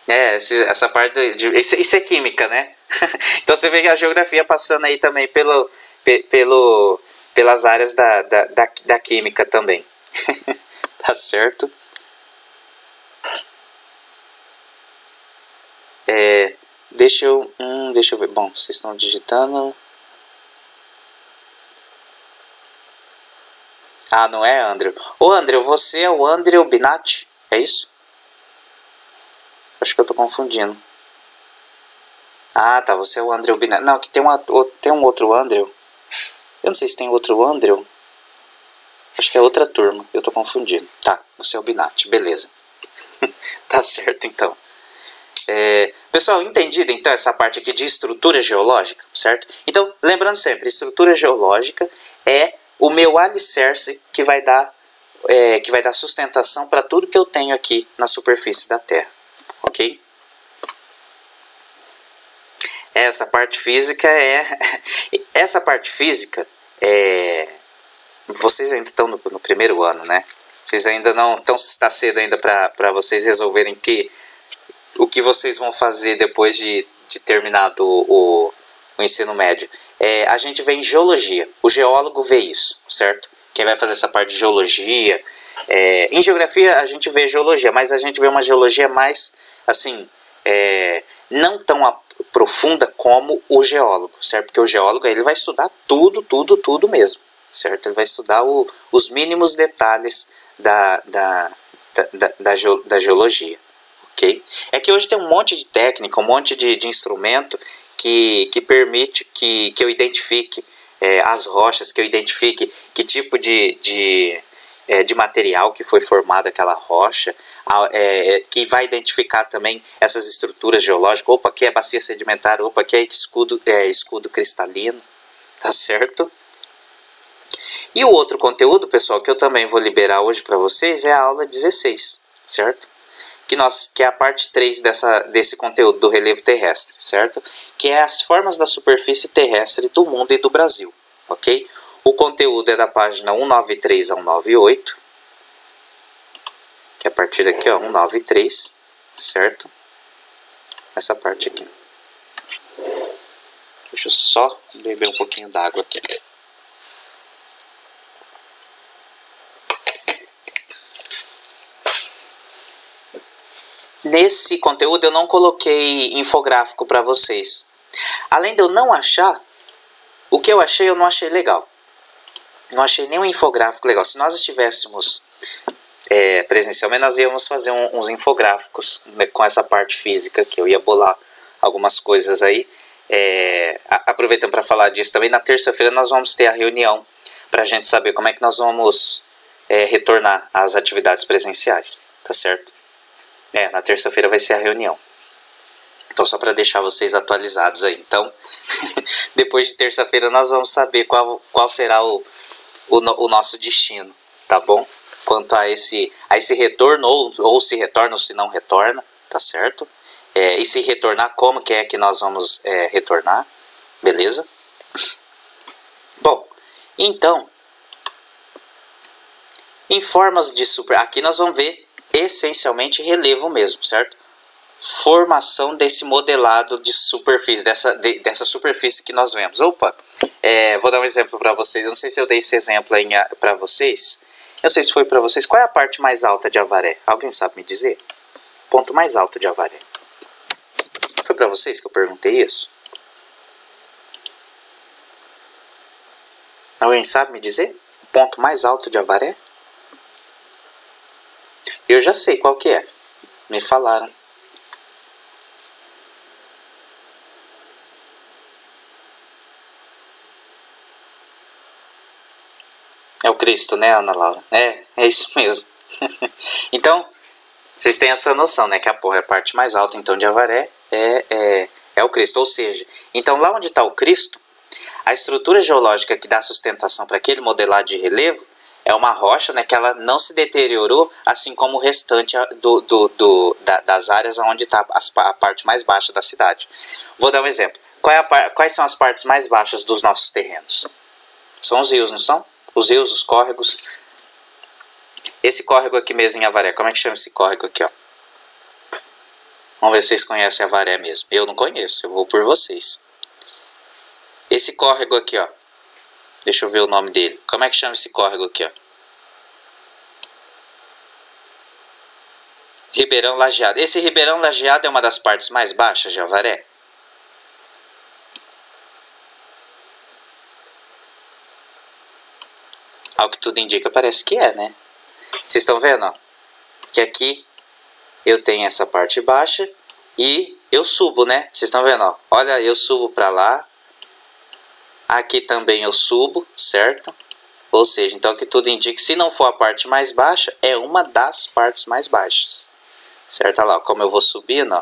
Essa parte, isso é química, né? Então, você vê a geografia passando aí também pelas áreas da química também. Tá certo? Deixa eu ver. Bom, vocês estão digitando. Ah, não é, Andrew? Ô, Andrew, você é o Andrew Binatti? É isso? Acho que eu tô confundindo. Ah, tá, você é o Andrew Binatti. Não, que tem um outro Andrew. Eu não sei se tem outro Andrew. Acho que é outra turma. Eu tô confundindo. Tá, você é o Binatti. Beleza. Tá certo, então. Pessoal, entendido, então, essa parte aqui de estrutura geológica, certo? Então, lembrando sempre, estrutura geológica é o meu alicerce que vai dar que vai dar sustentação para tudo que eu tenho aqui na superfície da Terra, ok? Essa parte física vocês ainda estão no primeiro ano, né? Vocês ainda não estão, está cedo ainda para vocês resolverem o que vocês vão fazer depois de terminado o ensino médio. A gente vê em geologia, o geólogo vê isso, certo? Quem vai fazer essa parte de geologia, em geografia a gente vê geologia, mas a gente vê uma geologia mais, assim, não tão profunda como o geólogo, certo? Porque o geólogo ele vai estudar tudo mesmo, certo? Ele vai estudar os mínimos detalhes da geologia, ok? É que hoje tem um monte de técnica, um monte de instrumento que permite que eu identifique as rochas, que eu identifique que tipo de material que foi formado aquela rocha, que vai identificar também essas estruturas geológicas. Opa, aqui é bacia sedimentar, opa, aqui é escudo cristalino, tá certo? E o outro conteúdo, pessoal, que eu também vou liberar hoje para vocês é a aula 16, certo? Que é a parte 3 desse conteúdo do relevo terrestre, certo? Que é as formas da superfície terrestre do mundo e do Brasil, ok? O conteúdo é da página 193 a 198, que é a partir daqui, ó, 193, certo? Essa parte aqui. Deixa eu só beber um pouquinho d'água aqui. Nesse conteúdo eu não coloquei infográfico para vocês. Além de eu não achar, o que eu achei eu não achei legal. Não achei nenhum infográfico legal. Se nós estivéssemos presencialmente, nós íamos fazer uns infográficos, né, com essa parte física que eu ia bolar algumas coisas aí. Aproveitando para falar disso também, na terça-feira nós vamos ter a reunião para a gente saber como é que nós vamos retornar às atividades presenciais, tá certo? Na terça-feira vai ser a reunião. Então, só para deixar vocês atualizados aí. Então, depois de terça-feira nós vamos saber qual será o nosso destino, tá bom? Quanto a esse retorno, ou se retorna ou se não retorna, tá certo? E se retornar, como que é que nós vamos retornar, beleza? Bom, então, em formas de aqui nós vamos ver essencialmente relevo mesmo, certo? Formação desse modelado de superfície, dessa superfície que nós vemos. Opa, vou dar um exemplo para vocês. Eu não sei se eu dei esse exemplo aí para vocês. Eu não sei se foi para vocês. Qual é a parte mais alta de Avaré? Alguém sabe me dizer? Ponto mais alto de Avaré. Foi para vocês que eu perguntei isso? Alguém sabe me dizer? O ponto mais alto de Avaré? Eu já sei qual que é. Me falaram. É o Cristo, né, Ana Laura? É isso mesmo. Então, vocês têm essa noção, né? Que a parte mais alta, então, de Avaré é o Cristo. Ou seja, então lá onde está o Cristo, a estrutura geológica que dá sustentação para aquele modelado de relevo é uma rocha, né, que ela não se deteriorou, assim como o restante das áreas onde está a parte mais baixa da cidade. Vou dar um exemplo. Quais são as partes mais baixas dos nossos terrenos? São os rios, não são? Os rios, os córregos. Esse córrego aqui mesmo em Avaré, como é que chama esse córrego aqui, ó? Vamos ver se vocês conhecem Avaré mesmo. Eu não conheço, eu vou por vocês. Esse córrego aqui, ó. Deixa eu ver o nome dele. Como é que chama esse córrego aqui, ó? Ribeirão Lajeado. Esse Ribeirão Lajeado é uma das partes mais baixas de Avaré? Ao que tudo indica, parece que é, né? Vocês estão vendo, ó? Que aqui eu tenho essa parte baixa e eu subo, né? Vocês estão vendo, ó? Olha, eu subo para lá. Aqui também eu subo, certo? Ou seja, então que tudo indica, se não for a parte mais baixa, é uma das partes mais baixas. Certo? Olha lá, como eu vou subindo, ó.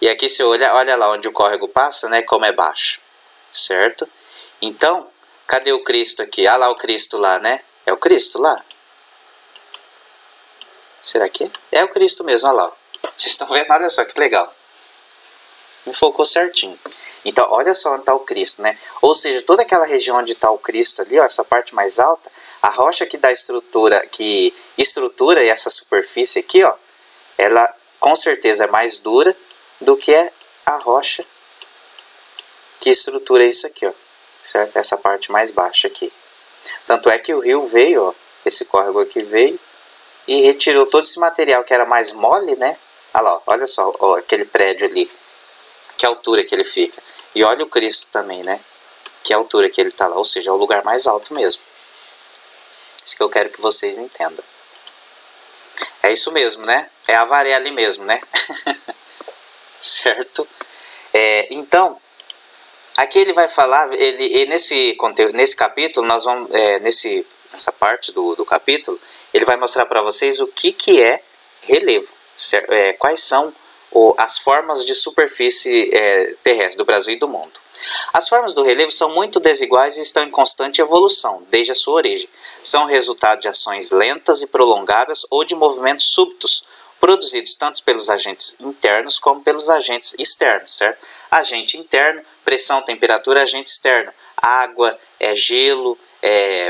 E aqui se olha lá onde o córrego passa, né? Como é baixo. Certo? Então, cadê o Cristo aqui? Ah lá o Cristo lá, né? É o Cristo lá. Será que é? É o Cristo mesmo, olha lá. Vocês estão vendo? Olha só que legal. Enfocou certinho. Então, olha só onde está o Cristo, né? Ou seja, toda aquela região onde está o Cristo ali, ó, essa parte mais alta, a rocha que dá estrutura, que estrutura essa superfície aqui, ó, ela com certeza é mais dura do que a rocha que estrutura isso aqui, ó, certo? Essa parte mais baixa aqui. Tanto é que o rio veio, ó, esse córrego aqui veio e retirou todo esse material que era mais mole, né? Olha lá, olha só, ó, aquele prédio ali, que altura que ele fica. E olha o Cristo também, né? Que altura que ele está lá, ou seja, é o lugar mais alto mesmo. Isso que eu quero que vocês entendam. É isso mesmo, né? É a Avaré ali mesmo, né? Certo? Então, aqui ele vai falar, nesse capítulo, nós vamos, nessa parte do capítulo, ele vai mostrar para vocês o que é relevo, quais são as formas de superfície terrestre do Brasil e do mundo. As formas do relevo são muito desiguais e estão em constante evolução, desde a sua origem. São resultado de ações lentas e prolongadas ou de movimentos súbitos, produzidos tanto pelos agentes internos como pelos agentes externos, certo? Agente interno, pressão, temperatura, agente externo, água, gelo,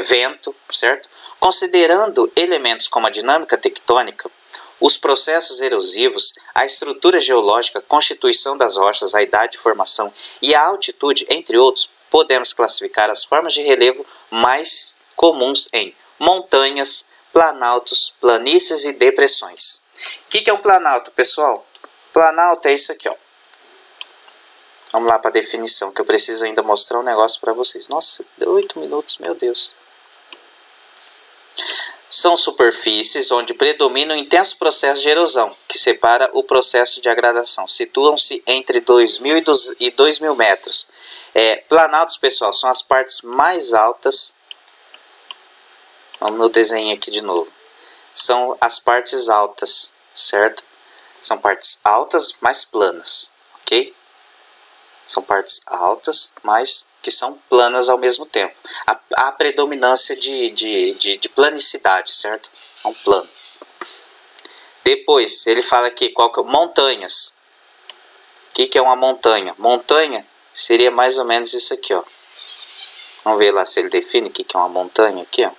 vento, certo? Considerando elementos como a dinâmica tectônica, os processos erosivos, a estrutura geológica, a constituição das rochas, a idade de formação e a altitude, entre outros, podemos classificar as formas de relevo mais comuns em montanhas, planaltos, planícies e depressões. O que é um planalto, pessoal? Planalto é isso aqui, ó. Vamos lá para a definição, que eu preciso ainda mostrar um negócio para vocês. Nossa, 8 minutos, meu Deus. São superfícies onde predomina um intenso processo de erosão, que separa o processo de degradação. Situam-se entre 2.000 e 2.000 metros. Planaltos, pessoal, são as partes mais altas. Vamos no desenho aqui de novo. São as partes altas, certo? São partes altas, mais planas, ok? São partes altas, mas que são planas ao mesmo tempo. Há predominância de planicidade, certo? É um plano. Depois, ele fala aqui, montanhas. O que é uma montanha? Montanha seria mais ou menos isso aqui, ó. Vamos ver lá se ele define o que é uma montanha aqui, ó.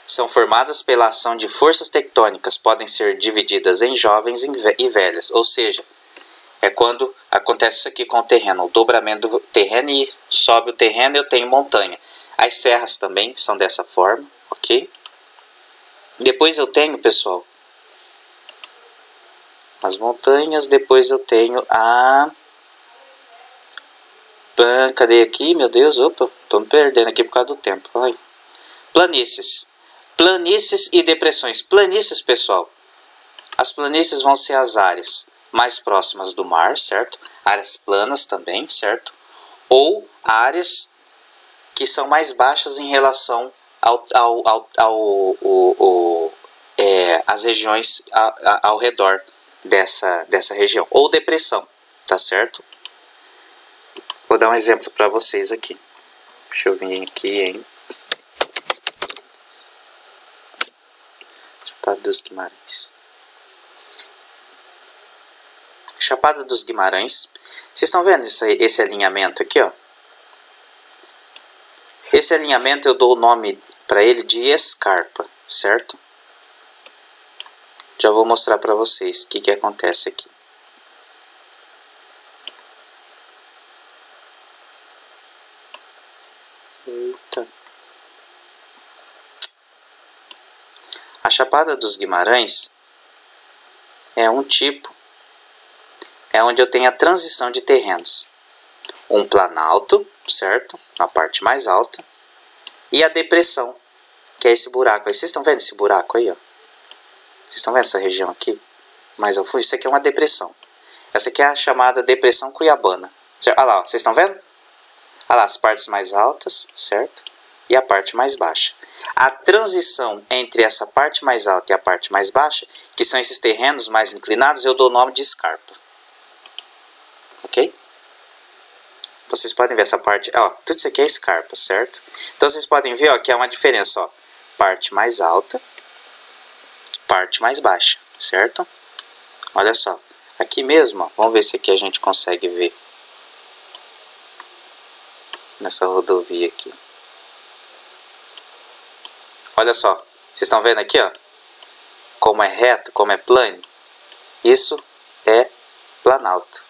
São formadas pela ação de forças tectônicas, podem ser divididas em jovens e velhas, ou seja, é quando acontece isso aqui com o terreno, o dobramento do terreno e sobe o terreno e eu tenho montanha. As serras também são dessa forma, ok? Depois eu tenho, pessoal, as montanhas, depois eu tenho cadê aqui, meu Deus, opa, tô me perdendo aqui por causa do tempo. Ai. Planícies. Planícies e depressões. Planícies, pessoal, as planícies vão ser as áreas mais próximas do mar, certo? Áreas planas também, certo? Ou áreas que são mais baixas em relação às regiões ao redor dessa região. Ou depressão, tá certo? Vou dar um exemplo para vocês aqui. Deixa eu vir aqui, hein? Chapada dos Guimarães. Chapada dos Guimarães. Vocês estão vendo esse alinhamento aqui, ó? Esse alinhamento eu dou o nome para ele de escarpa, certo? Já vou mostrar para vocês o que acontece aqui. Eita. A Chapada dos Guimarães é um tipo, é onde eu tenho a transição de terrenos. Um planalto, certo? Na parte mais alta. E a depressão, que é esse buraco aí. Vocês estão vendo esse buraco aí, ó? Vocês estão vendo essa região aqui? Mais ao fundo, isso aqui é uma depressão. Essa aqui é a chamada depressão cuiabana. Olha lá, ó, vocês estão vendo? Olha lá, as partes mais altas, certo? E a parte mais baixa. A transição entre essa parte mais alta e a parte mais baixa, que são esses terrenos mais inclinados, eu dou o nome de escarpa. Ok? Então vocês podem ver essa parte, ó, tudo isso aqui é escarpa, certo? Então vocês podem ver, ó, que é uma diferença, ó, parte mais alta parte mais baixa, certo? Olha só, aqui mesmo, ó, vamos ver se aqui a gente consegue ver nessa rodovia aqui. Olha só, vocês estão vendo aqui, ó, como é reto, como é plano? Isso é planalto.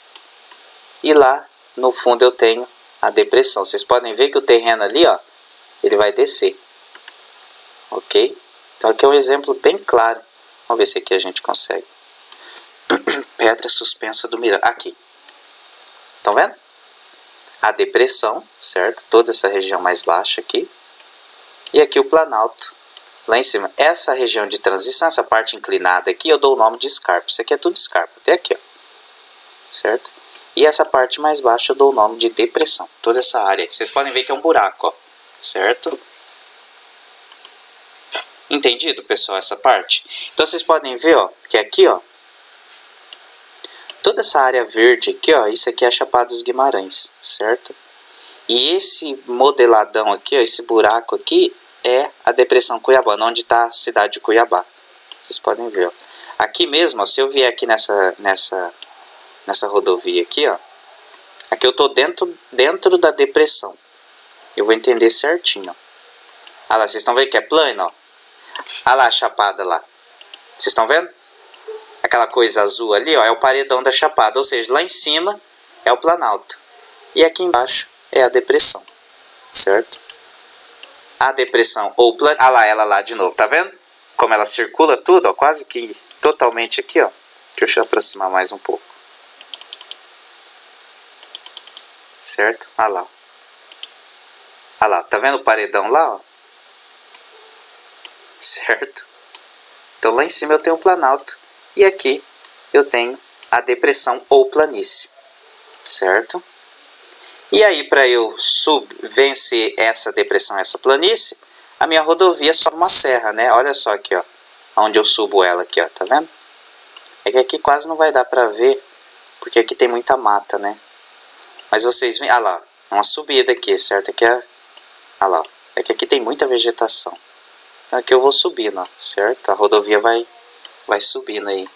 E lá no fundo eu tenho a depressão. Vocês podem ver que o terreno ali, ó, ele vai descer. Ok? Então aqui é um exemplo bem claro. Vamos ver se aqui a gente consegue. Pedra suspensa do Miranda. Aqui. Estão vendo? A depressão, certo? Toda essa região mais baixa aqui. E aqui o planalto. Lá em cima. Essa região de transição, essa parte inclinada aqui, eu dou o nome de escarpa. Isso aqui é tudo escarpa. Até aqui, ó. Certo? E essa parte mais baixa eu dou o nome de depressão. Toda essa área. Vocês podem ver que é um buraco, ó. Certo? Entendido, pessoal, essa parte? Então vocês podem ver, ó, que aqui, ó, toda essa área verde aqui, ó, isso aqui é a Chapada dos Guimarães, certo? E esse modeladão aqui, ó, esse buraco aqui é a depressão Cuiabana, onde está a cidade de Cuiabá. Vocês podem ver, ó. Aqui mesmo, ó, se eu vier aqui nessa rodovia aqui, ó, aqui eu tô dentro da depressão. Eu vou entender certinho, ó. Ah lá, vocês estão vendo que é plano, ó? Ah lá a chapada lá. Vocês estão vendo? Aquela coisa azul ali, ó, é o paredão da chapada. Ou seja, lá em cima é o planalto. E aqui embaixo é a depressão. Certo? A depressão ou planalto. Ah lá, ela lá de novo. Tá vendo? Como ela circula tudo, ó, quase que totalmente aqui, ó. Deixa eu aproximar mais um pouco. Certo? Ah lá. Ah lá, tá vendo o paredão lá, ó? Certo? Então lá em cima eu tenho o planalto e aqui eu tenho a depressão ou planície, certo? E aí para eu vencer essa depressão, essa planície, a minha rodovia sobe uma serra, né? Olha só aqui, ó, onde eu subo ela aqui, ó, tá vendo? É que aqui quase não vai dar para ver, porque aqui tem muita mata, né? Mas vocês veem, ah lá, uma subida aqui, certo? Aqui é, ah lá, é que aqui tem muita vegetação. Aqui eu vou subindo, ó, certo? A rodovia vai subindo aí.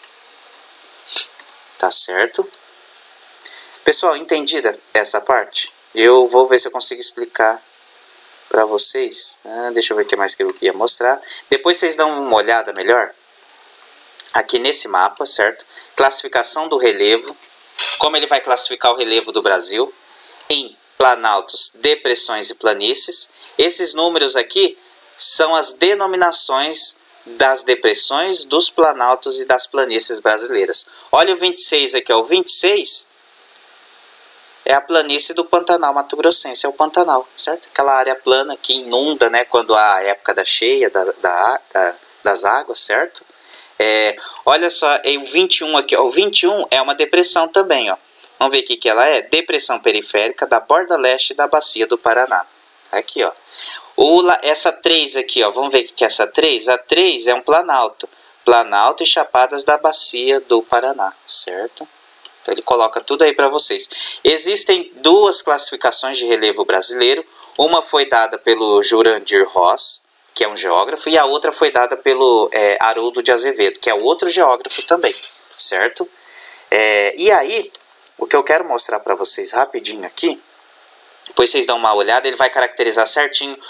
Tá certo? Pessoal, entendida essa parte? Eu vou ver se eu consigo explicar para vocês. Deixa eu ver o que mais que eu ia mostrar. Depois vocês dão uma olhada melhor. Aqui nesse mapa, certo? Classificação do relevo. Como ele vai classificar o relevo do Brasil. Em planaltos, depressões e planícies. Esses números aqui são as denominações das depressões, dos planaltos e das planícies brasileiras. Olha o 26 aqui, ó. O 26 é a planície do Pantanal Mato Grossense, é o Pantanal, certo? Aquela área plana que inunda, né, quando há a época da cheia das águas, certo? Olha só, o 21 aqui, ó. O 21 é uma depressão também, ó. Vamos ver o que ela é? Depressão periférica da borda leste da bacia do Paraná. Aqui, ó. Essa 3 aqui, ó, vamos ver o que é essa 3? A 3 é um planalto. Planalto e chapadas da bacia do Paraná, certo? Então ele coloca tudo aí para vocês. Existem duas classificações de relevo brasileiro. Uma foi dada pelo Jurandir Ross, que é um geógrafo, e a outra foi dada pelo Haroldo de Azevedo, que é outro geógrafo também, certo? E aí, o que eu quero mostrar para vocês rapidinho aqui, depois vocês dão uma olhada, ele vai caracterizar certinho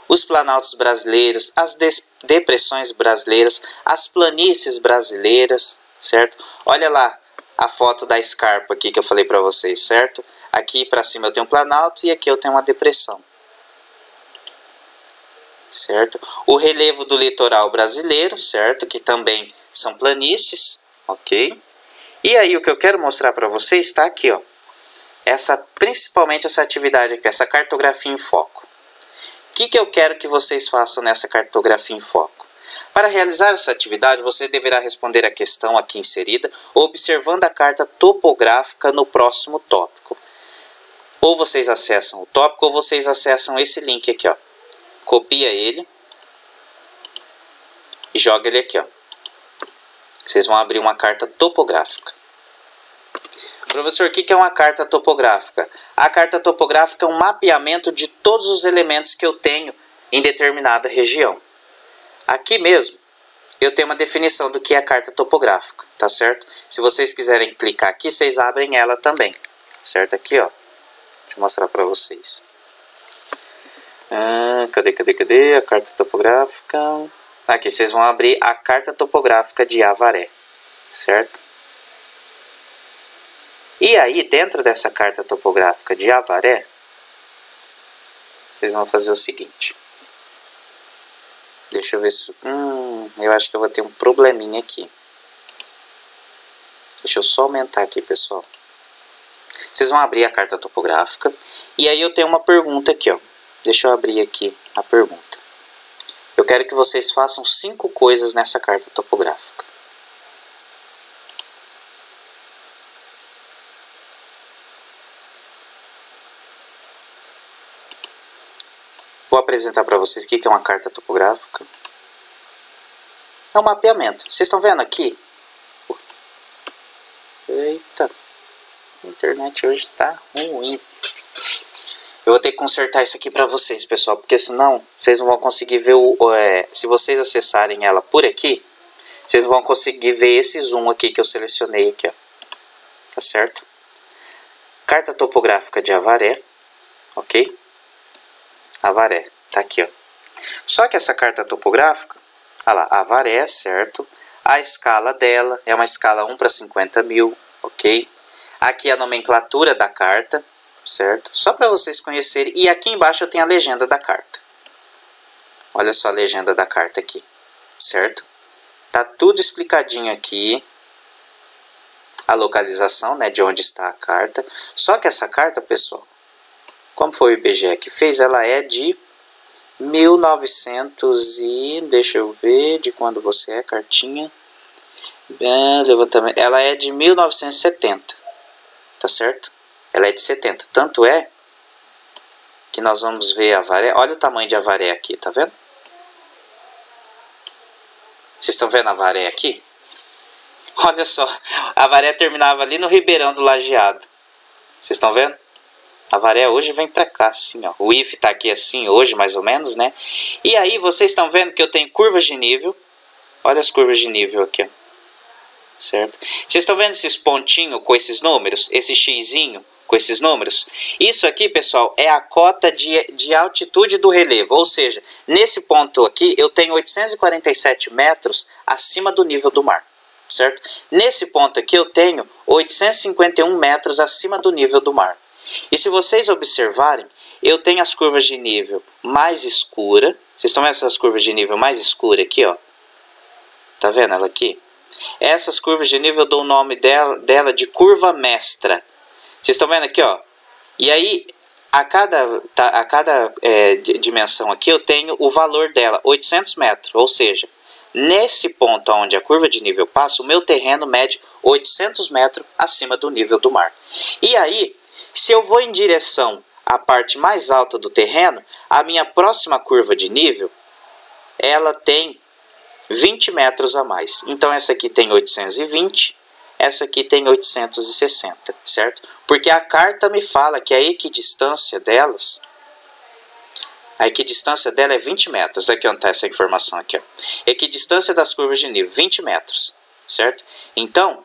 os planaltos brasileiros, as depressões brasileiras, as planícies brasileiras, certo? Olha lá a foto da escarpa aqui que eu falei para vocês, certo? Aqui para cima eu tenho um planalto e aqui eu tenho uma depressão, certo? O relevo do litoral brasileiro, certo? Que também são planícies, ok? E aí o que eu quero mostrar para vocês está aqui, ó. Principalmente essa atividade aqui, essa cartografia em foco. O que eu quero que vocês façam nessa cartografia em foco? Para realizar essa atividade, você deverá responder a questão aqui inserida, observando a carta topográfica no próximo tópico. Ou vocês acessam o tópico, ou vocês acessam esse link aqui, ó. Copia ele e joga ele aqui, ó. Vocês vão abrir uma carta topográfica. Professor, o que é uma carta topográfica? A carta topográfica é um mapeamento de todos os elementos que eu tenho em determinada região. Aqui mesmo, eu tenho uma definição do que é carta topográfica, tá certo? Se vocês quiserem clicar aqui, vocês abrem ela também, certo? Aqui, ó, deixa eu mostrar para vocês. Cadê a carta topográfica? Aqui, vocês vão abrir a carta topográfica de Avaré, certo? E aí, dentro dessa carta topográfica de Avaré, vocês vão fazer o seguinte. Deixa eu ver se... eu acho que eu vou ter um probleminha aqui. Deixa eu só aumentar aqui, pessoal. Vocês vão abrir a carta topográfica. E aí eu tenho uma pergunta aqui, ó. Deixa eu abrir aqui a pergunta. Eu quero que vocês façam 5 coisas nessa carta topográfica. Vou apresentar para vocês o que é uma carta topográfica. É um mapeamento. Vocês estão vendo aqui? Eita, a internet hoje está ruim. Eu vou ter que consertar isso aqui para vocês, pessoal, porque senão vocês não vão conseguir ver se vocês acessarem ela por aqui, vocês não vão conseguir ver esse zoom aqui que eu selecionei aqui, ó. Tá certo? Carta topográfica de Avaré, ok? Avaré, tá aqui, ó. Só que essa carta topográfica, olha lá, Avaré, certo? A escala dela é uma escala 1 para 50 mil, ok? Aqui a nomenclatura da carta, certo? Só para vocês conhecerem. E aqui embaixo eu tenho a legenda da carta. Olha só a legenda da carta aqui, certo? Tá tudo explicadinho aqui. A localização, né, de onde está a carta. Só que essa carta, pessoal, como foi o IBGE que fez, ela é de 1900 e... Deixa eu ver de quando você é, cartinha. Levantamento. Ela é de 1970. Tá certo? Ela é de 70. Tanto é que nós vamos ver Avaré. Olha o tamanho de Avaré aqui, tá vendo? Vocês estão vendo Avaré aqui? Olha só. Avaré terminava ali no Ribeirão do Lajeado. Vocês estão vendo? Avaré hoje vem pra cá, assim, ó. O IF tá aqui assim hoje, mais ou menos, né? E aí, vocês estão vendo que eu tenho curvas de nível. Olha as curvas de nível aqui, ó. Certo? Vocês estão vendo esses pontinhos com esses números? Esse xizinho com esses números? Isso aqui, pessoal, é a cota de altitude do relevo. Ou seja, nesse ponto aqui, eu tenho 847 metros acima do nível do mar. Certo? Nesse ponto aqui, eu tenho 851 metros acima do nível do mar. E se vocês observarem, eu tenho as curvas de nível mais escura. Vocês estão vendo essas curvas de nível mais escura aqui, ó? Tá vendo ela aqui? Essas curvas de nível eu dou o nome dela de curva mestra. Vocês estão vendo aqui, ó? E aí, a cada dimensão aqui eu tenho o valor dela, 800 metros. Ou seja, nesse ponto onde a curva de nível passa, o meu terreno mede 800 metros acima do nível do mar. E aí, se eu vou em direção à parte mais alta do terreno, a minha próxima curva de nível, ela tem 20 metros a mais. Então essa aqui tem 820, essa aqui tem 860, certo? Porque a carta me fala que a equidistância delas, a equidistância dela é 20 metros. Aqui onde está essa informação aqui, ó. Equidistância das curvas de nível, 20 metros, certo? Então,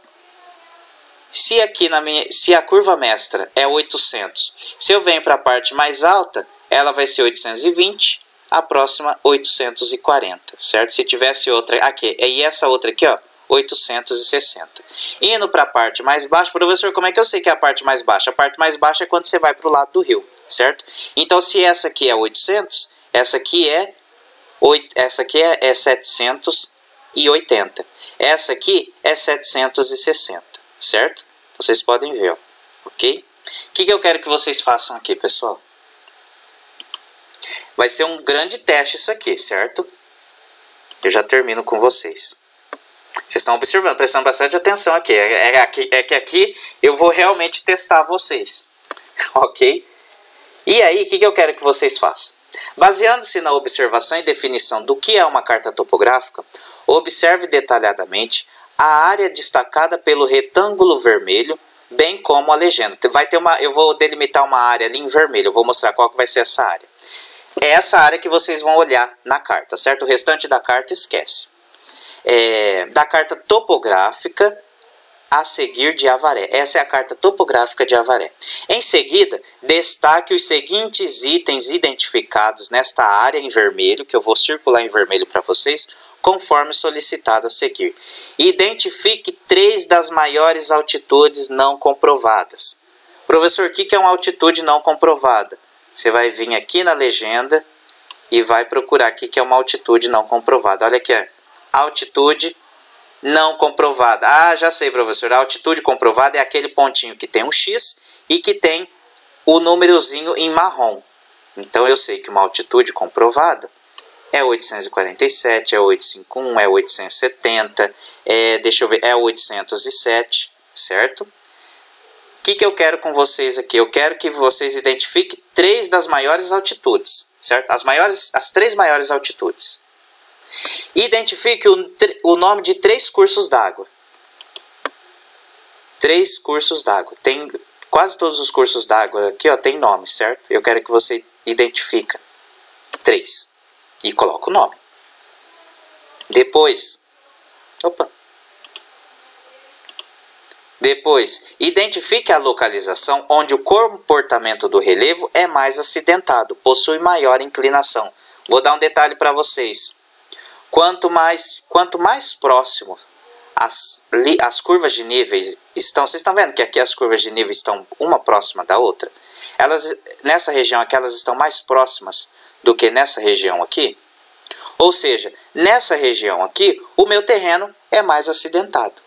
se aqui se a curva mestra é 800, se eu venho para a parte mais alta, ela vai ser 820, a próxima 840, certo? Se tivesse outra aqui, e essa outra aqui, ó, 860. Indo para a parte mais baixa, professor, como é que eu sei que é a parte mais baixa? A parte mais baixa é quando você vai para o lado do rio, certo? Então, se essa aqui é 800, essa aqui é 780. Essa aqui é 760, certo? Então, vocês podem ver, ó, ok? O que eu quero que vocês façam aqui, pessoal? Vai ser um grande teste isso aqui, certo? Eu já termino com vocês. Vocês estão observando, prestando bastante atenção aqui. É que aqui eu vou realmente testar vocês. Ok? E aí, o que eu quero que vocês façam? Baseando-se na observação e definição do que é uma carta topográfica, observe detalhadamente a área destacada pelo retângulo vermelho, bem como a legenda. Eu vou delimitar uma área ali em vermelho. Eu vou mostrar qual que vai ser essa área. É essa área que vocês vão olhar na carta, certo? O restante da carta esquece. da carta topográfica a seguir de Avaré. Essa é a carta topográfica de Avaré. Em seguida, destaque os seguintes itens identificados nesta área em vermelho, que eu vou circular em vermelho para vocês, conforme solicitado a seguir. Identifique 3 das maiores altitudes não comprovadas. Professor, o que é uma altitude não comprovada? Você vai vir aqui na legenda e vai procurar aqui que é uma altitude não comprovada. Olha aqui, altitude não comprovada. Ah, já sei, professor. A altitude comprovada é aquele pontinho que tem um X e que tem o númerozinho em marrom. Então, eu sei que uma altitude comprovada é 847, é 851, é 870, deixa eu ver, é 807, certo? O que eu quero com vocês aqui? Eu quero que vocês identifiquem 3 das maiores altitudes, certo? As 3 maiores altitudes. Identifique o nome de 3 cursos d'água. 3 cursos d'água. Tem quase todos os cursos d'água aqui, ó, tem nome, certo? Eu quero que você identifique 3 e coloque o nome. Depois, identifique a localização onde o comportamento do relevo é mais acidentado, possui maior inclinação. Vou dar um detalhe para vocês. Quanto mais próximo as curvas de nível estão, vocês estão vendo que aqui as curvas de nível estão uma próxima da outra? Nessa região aqui elas estão mais próximas do que nessa região aqui. Ou seja, nessa região aqui o meu terreno é mais acidentado.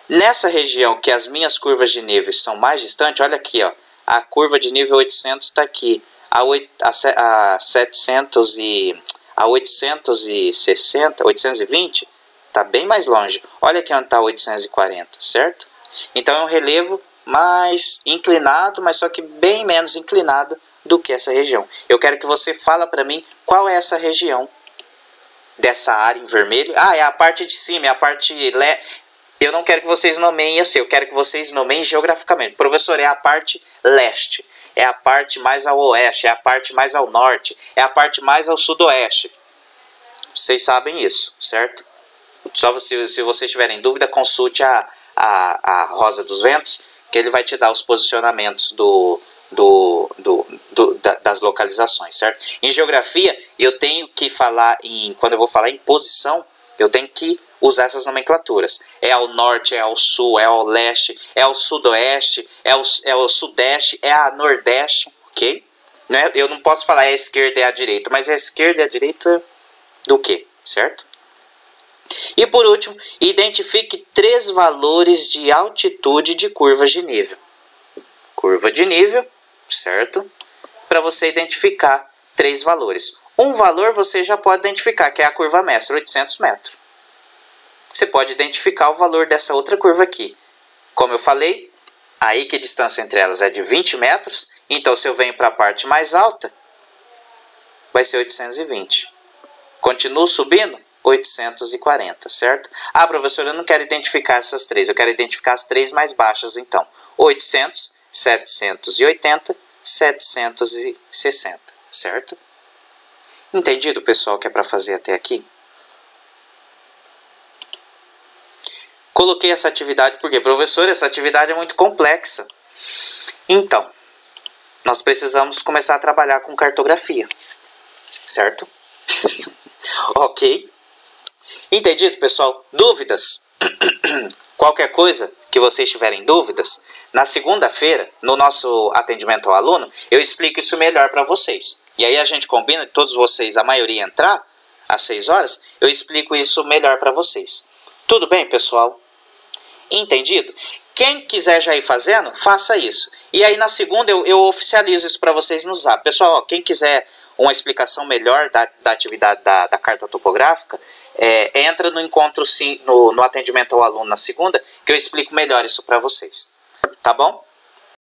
Nessa região que as minhas curvas de nível são mais distantes, olha aqui, ó, a curva de nível 800 está aqui, a 860, 820 está bem mais longe. Olha aqui onde está 840, certo? Então é um relevo mais inclinado, mas só que bem menos inclinado do que essa região. Eu quero que você fale para mim qual é essa região dessa área em vermelho. Ah, é a parte de cima, é a parte... Eu não quero que vocês nomeiem assim, eu quero que vocês nomeiem geograficamente. Professor, é a parte leste, é a parte mais ao oeste, é a parte mais ao norte, é a parte mais ao sudoeste. Vocês sabem isso, certo? Só se vocês tiverem dúvida, consulte a Rosa dos Ventos, que ele vai te dar os posicionamentos das localizações, certo? Em geografia, eu tenho que falar quando eu vou falar em posição, eu tenho que usar essas nomenclaturas. É ao norte, é ao sul, é ao leste, é ao sudoeste, é ao sudeste, é a nordeste, ok? Eu não posso falar é a esquerda e a direita, mas é a esquerda e a direita do que, certo? E por último, identifique 3 valores de altitude de curvas de nível. Curva de nível, certo? Para você identificar 3 valores. Um valor você já pode identificar, que é a curva mestra, 800 metros. Você pode identificar o valor dessa outra curva aqui. Como eu falei, aí que a distância entre elas é de 20 metros. Então, se eu venho para a parte mais alta, vai ser 820. Continuo subindo, 840, certo? Ah, professor, eu não quero identificar essas 3. Eu quero identificar as 3 mais baixas, então. 800, 780, 760, certo? Entendido, pessoal, o que é para fazer até aqui? Coloquei essa atividade porque, professor, essa atividade é muito complexa. Então, nós precisamos começar a trabalhar com cartografia, certo? Ok? Entendido, pessoal? Dúvidas? Qualquer coisa que vocês tiverem dúvidas, na segunda-feira, no nosso atendimento ao aluno, eu explico isso melhor para vocês. E aí a gente combina que todos vocês, a maioria entrar às 6 horas, eu explico isso melhor para vocês. Tudo bem, pessoal? Entendido? Quem quiser já ir fazendo, faça isso. E aí na segunda eu oficializo isso para vocês no Zap. Pessoal, ó, quem quiser uma explicação melhor da atividade da carta topográfica, entra no encontro sim, no atendimento ao aluno na segunda, que eu explico melhor isso para vocês. Tá bom?